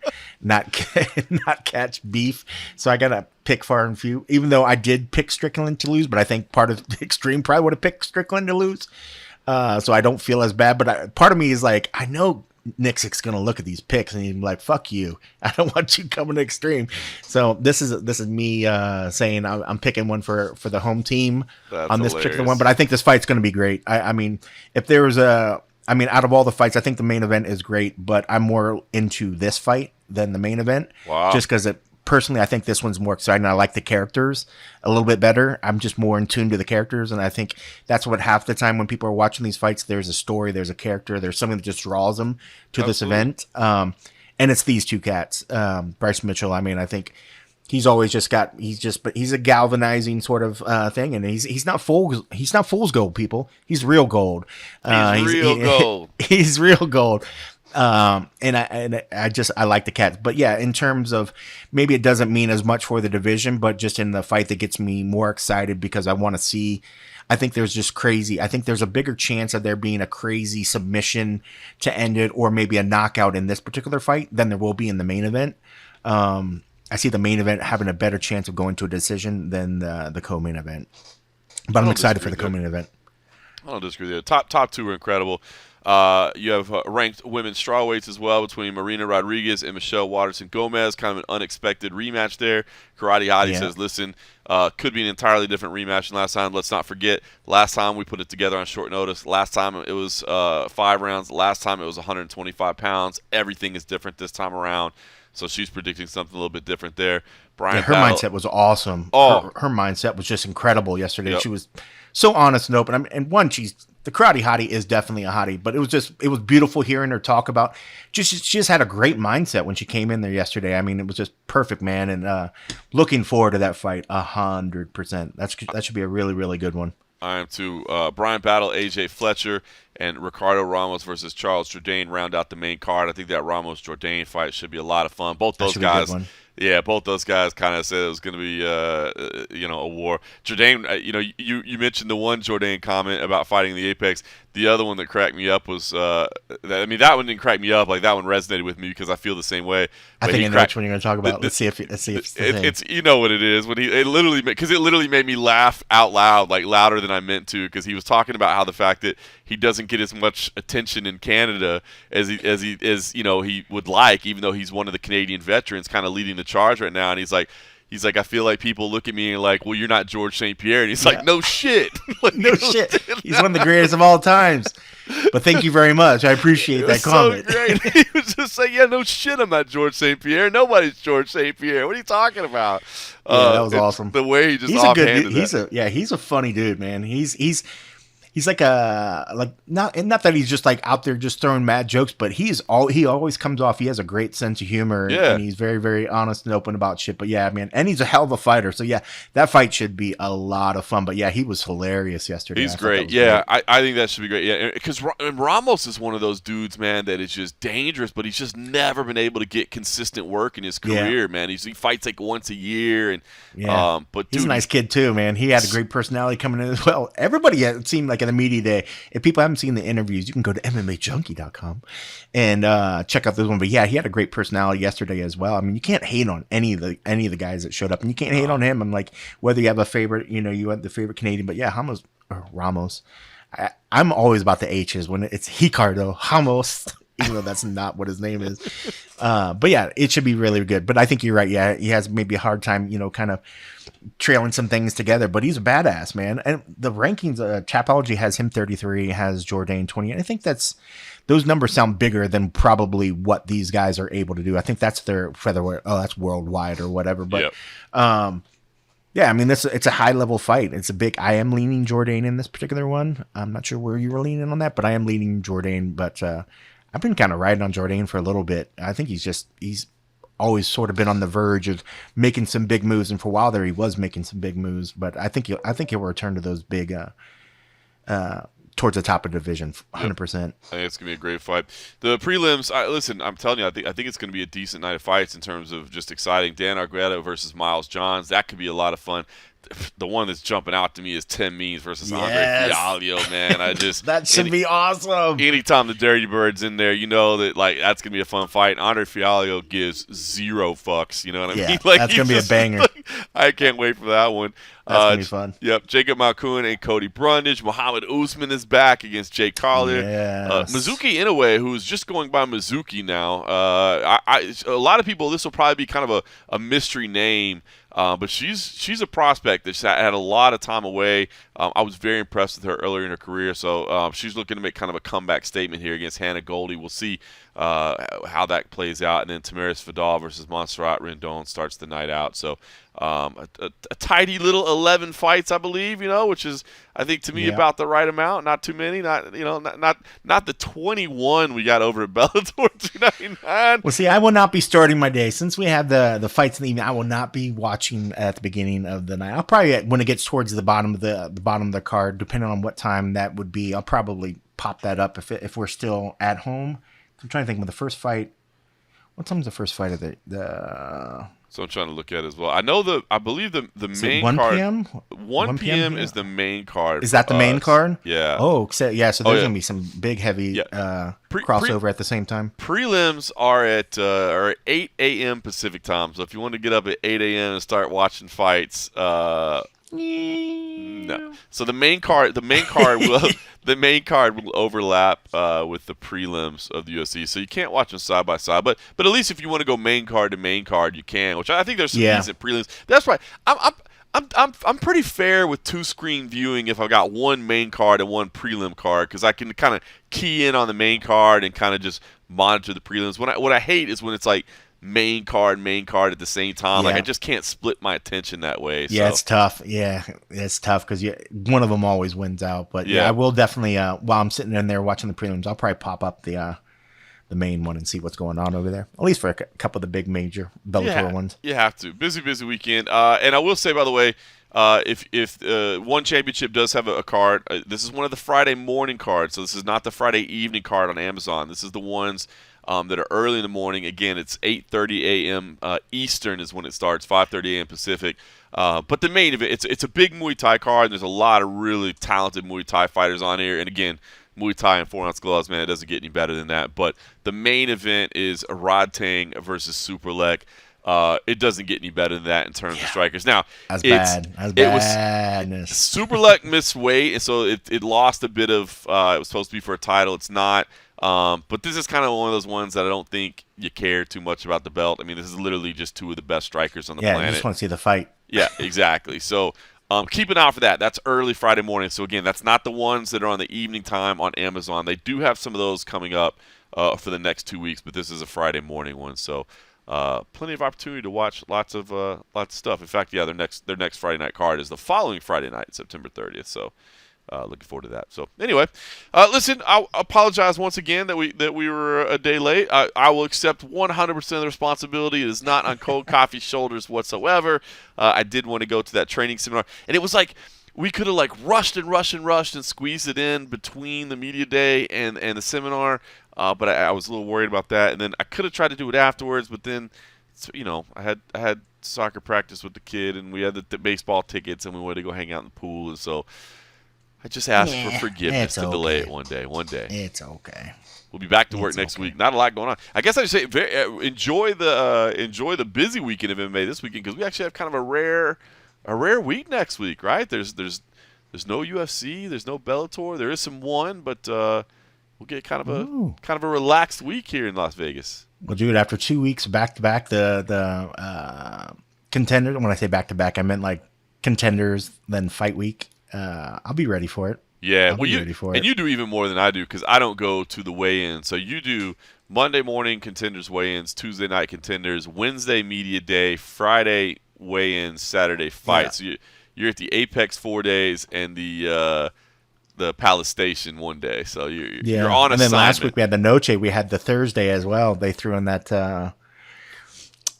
catch beef. So I gotta pick far and few. Even though I did pick Strickland to lose, but I think part of Extreme probably would have picked Strickland to lose. So I don't feel as bad. But part of me is like, I know Nick's gonna look at these picks and he's like, "Fuck you! I don't want you coming to Extreme." So this is me saying I'm picking one for the home team. That's on this hilarious. Particular one. But I think this fight's gonna be great. I mean, if there was out of all the fights, I think the main event is great, but I'm more into this fight than the main event. Wow! Just because personally, I think this one's more exciting. I like the characters a little bit better. I'm just more in tune to the characters, and I think that's what half the time when people are watching these fights, there's a story, there's a character, there's something that just draws them to this event. And it's these two cats, Bryce Mitchell. I mean, I think he's a galvanizing sort of thing, and he's not fool's gold, people. He's real gold. He's real gold. He's real gold. And I like the cats, but yeah, in terms of maybe it doesn't mean as much for the division, but just in the fight that gets me more excited because I want to see. I think there's a bigger chance of there being a crazy submission to end it, or maybe a knockout in this particular fight than there will be in the main event. I see the main event having a better chance of going to a decision than the co-main event, but I'm excited for the co-main event. I don't disagree with you. Top two are incredible. You have ranked women's strawweights as well between Marina Rodriguez and Michelle Waterson-Gomez. Kind of an unexpected rematch there. Karate Hottie says, listen, could be an entirely different rematch than last time. Let's not forget, last time we put it together on short notice. Last time it was 5 rounds. Last time it was 125 pounds. Everything is different this time around. So she's predicting something a little bit different there. Her mindset was awesome. Her mindset was just incredible yesterday. Yep. She was so honest and open. The Karate Hottie is definitely a hottie, but it was beautiful hearing her talk about. She just had a great mindset when she came in there yesterday. I mean, it was just perfect, man. And looking forward to that fight 100%. That should be a really, really good one. I am too. Brian Battle, AJ Fletcher, and Ricardo Ramos versus Charles Jourdain round out the main card. I think that Ramos-Jourdain fight should be a lot of fun. Both those guys, Yeah, both those guys kind of said it was going to be, a war. Jourdain, you mentioned the one Jourdain comment about fighting the Apex. The other one that cracked me up was, that one didn't crack me up. Like that one resonated with me because I feel the same way. I But think he I know cracked. which one you're going to talk about. Let's see if it's the same. It's you know what it is when it literally made me laugh out loud, like louder than I meant to, because he was talking about how the fact that he doesn't get as much attention in Canada as he would like, even though he's one of the Canadian veterans kind of leading the charge right now. And he's like, I feel like people look at me and like, well, you're not George St. Pierre. And he's like, no shit. Like, No shit. He's one of the greatest of all times. But thank you very much. I appreciate that comment. So great. He was just like, yeah, no shit, I'm not George St. Pierre. Nobody's George St. Pierre. What are you talking about? Yeah, that was awesome. The way he just he's a good offhanded dude. that. He's a funny dude, man. He's like not that he's just like out there just throwing mad jokes, but he always comes off. He has a great sense of humor, and he's very, very honest and open about shit. But yeah, man, and he's a hell of a fighter. So yeah, that fight should be a lot of fun. But yeah, he was hilarious yesterday. He's great. Yeah, great. I think that should be great. Yeah, because Ramos is one of those dudes, man, that is just dangerous, but he's just never been able to get consistent work in his career, man. He fights like once a year, and but he's a nice kid too, man. He had a great personality coming in as well. Everybody it seemed like in the media day. If people haven't seen the interviews, you can go to MMAJunkie.com and check out this one. But yeah, he had a great personality yesterday as well. I mean, you can't hate on any of the guys that showed up, and you can't hate on him. I'm like, whether you have a favorite, you have the favorite Canadian, but yeah, Ramos. I'm always about the H's when it's Ricardo Ramos. Even though that's not what his name is. But yeah, it should be really good. But I think you're right. Yeah, he has maybe a hard time, kind of trailing some things together. But he's a badass, man. And the rankings, Chapology has him 33, has Jourdain 20. And I think those numbers sound bigger than probably what these guys are able to do. I think that's their featherweight. Oh, that's worldwide or whatever. But yeah, I mean, it's a high level fight. It's a big. I am leaning Jourdain in this particular one. I'm not sure where you were leaning on that, but I am leaning Jourdain. But I've been kind of riding on Jourdain for a little bit. I think he's always sort of been on the verge of making some big moves, and for a while there he was making some big moves. But I think he'll return to those big towards the top of the division, 100%. I think it's gonna be a great fight. The prelims, listen, I'm telling you, I think it's gonna be a decent night of fights in terms of just exciting. Dan Argueta versus Miles Johns, that could be a lot of fun. The one that's jumping out to me is Tim Means versus Andre Fialho, man. That should be awesome. Anytime the Dirty Bird's in there, that that's gonna be a fun fight. Andre Fialho gives zero fucks. You know what I mean? Like, that's gonna be a banger. I can't wait for that one. That's gonna be fun. Yep, Jacob Malkoun and Cody Brundage. Muhammad Usman is back against Jake Collier. Yes. Mizuki Inoue, who's just going by Mizuki now. A lot of people, this will probably be kind of a mystery name. But she's a prospect that had a lot of time away. I was very impressed with her earlier in her career, so she's looking to make kind of a comeback statement here against Hannah Goldie. We'll see how that plays out. And then Tamaris Vidal versus Montserrat Rendon starts the night out. So a tidy little 11 fights, I believe, which is, I think, to me about the right amount. Not too many, not the 21 we got over at Bellator 299. Well, see, I will not be starting my day since we have the fights in the evening. I will not be watching at the beginning of the night. I'll probably, when it gets towards the bottom of the card, depending on what time that would be, I'll probably pop that up if we're still at home. I'm trying to think of the first fight. What time's the first fight of the? So I'm trying to look at it as well. I believe the main 1 card. PM? 1 p.m. is the main card. Is that the main card? Yeah. Oh, so there's gonna be some big heavy crossover at the same time. Prelims are at 8 a.m. Pacific time. So if you want to get up at 8 a.m. and start watching fights, no. So the main card will overlap with the prelims of the UFC. So you can't watch them side by side. But at least if you want to go main card to main card, you can. Which I think there's some decent prelims. That's right. I'm pretty fair with 2-screen viewing if I've got one main card and one prelim card, because I can kind of key in on the main card and kind of just monitor the prelims. What I hate is when it's like main card at the same time. Like, I just can't split my attention that way. Yeah, it's tough. Yeah, it's tough because one of them always wins out. But I will definitely, while I'm sitting in there watching the prelims, I'll probably pop up the main one and see what's going on over there. At least for a couple of the big major Bellator ones. You have to. Busy weekend. And I will say, by the way, if one championship does have a card, this is one of the Friday morning cards. So this is not the Friday evening card on Amazon. This is the ones that are early in the morning. Again, it's 8:30 a.m. Eastern is when it starts, 5:30 a.m. Pacific. But the main event, it's a big Muay Thai card. There's a lot of really talented Muay Thai fighters on here. And again, Muay Thai and 4-ounce gloves, man, it doesn't get any better than that. But the main event is Rod Tang versus Superlek. It doesn't get any better than that in terms of strikers. Now, That's bad. That's badness. Superlek missed weight, and so it lost a bit of. It was supposed to be for a title. It's not. But this is kind of one of those ones that I don't think you care too much about the belt. I mean, this is literally just two of the best strikers on the planet. Yeah, you just want to see the fight. Yeah, exactly. So keep an eye out for that. That's early Friday morning. So, again, that's not the ones that are on the evening time on Amazon. They do have some of those coming up for the next 2 weeks, but this is a Friday morning one. So plenty of opportunity to watch lots of stuff. In fact, yeah, their next Friday night card is the following Friday night, September 30th. So looking forward to that. So anyway, listen, I apologize once again that we were a day late. I will accept 100% of the responsibility. It is not on Cold Coffee's shoulders whatsoever. I did want to go to that training seminar, and it was like we could have rushed and squeezed it in between the media day and the seminar. But I was a little worried about that, and then I could have tried to do it afterwards, but then, I had soccer practice with the kid, and we had the baseball tickets, and we wanted to go hang out in the pool, and so I just asked for forgiveness to delay it one day. It's okay. We'll be back to work next week. Not a lot going on. I guess I should say enjoy the busy weekend of MMA this weekend, because we actually have kind of a rare week next week, right? There's no UFC, there's no Bellator, there is some one, but we'll get kind of a relaxed week here in Las Vegas. Well, dude, after 2 weeks back to back, the contenders. When I say back to back, I meant like contenders, then fight week. I'll be ready for it. Yeah, I'll be ready for it. And you do even more than I do, because I don't go to the weigh-in. So you do Monday morning contenders weigh-ins, Tuesday night contenders, Wednesday media day, Friday weigh-ins, Saturday fights. Yeah. So you're at the Apex 4 days and the Palace Station 1 day. So you're on assignment. And then last week we had the Noche. We had the Thursday as well. They threw in that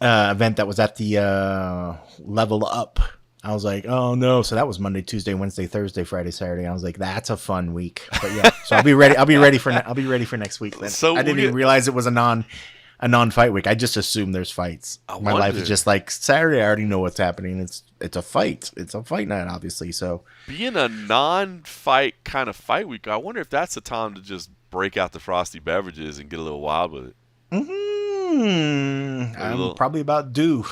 event that was at the Level Up. I was like, oh no! So that was Monday, Tuesday, Wednesday, Thursday, Friday, Saturday. I was like, that's a fun week. But yeah, so I'll be ready. I'll be ready for next week. Then. So I didn't even realize it was a non-fight week. I just assumed there's fights. My life is just like Saturday. I already know what's happening. It's a fight. It's a fight night, obviously. So being a non-fight kind of fight week, I wonder if that's the time to just break out the frosty beverages and get a little wild with it. I'm probably about due.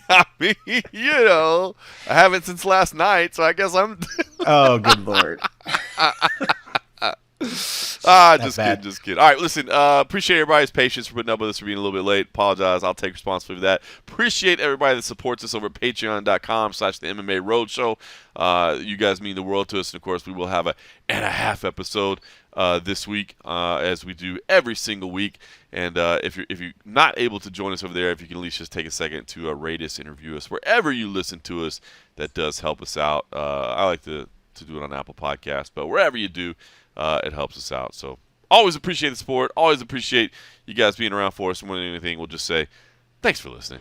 I mean, I haven't since last night, so I guess I'm. Oh, good Lord. Just kidding. All right, listen, appreciate everybody's patience for putting up with us for being a little bit late. Apologize. I'll take responsibility for that. Appreciate everybody that supports us over at patreon.com/the MMA Roadshow. You guys mean the world to us, and of course, we will have a and a half episode this week, as we do every single week. And if you're not able to join us over there, if you can at least just take a second to rate us, interview us, wherever you listen to us, that does help us out. I like to do it on Apple Podcasts, but wherever you do, it helps us out. So always appreciate the support. Always appreciate you guys being around for us. More than anything, we'll just say thanks for listening.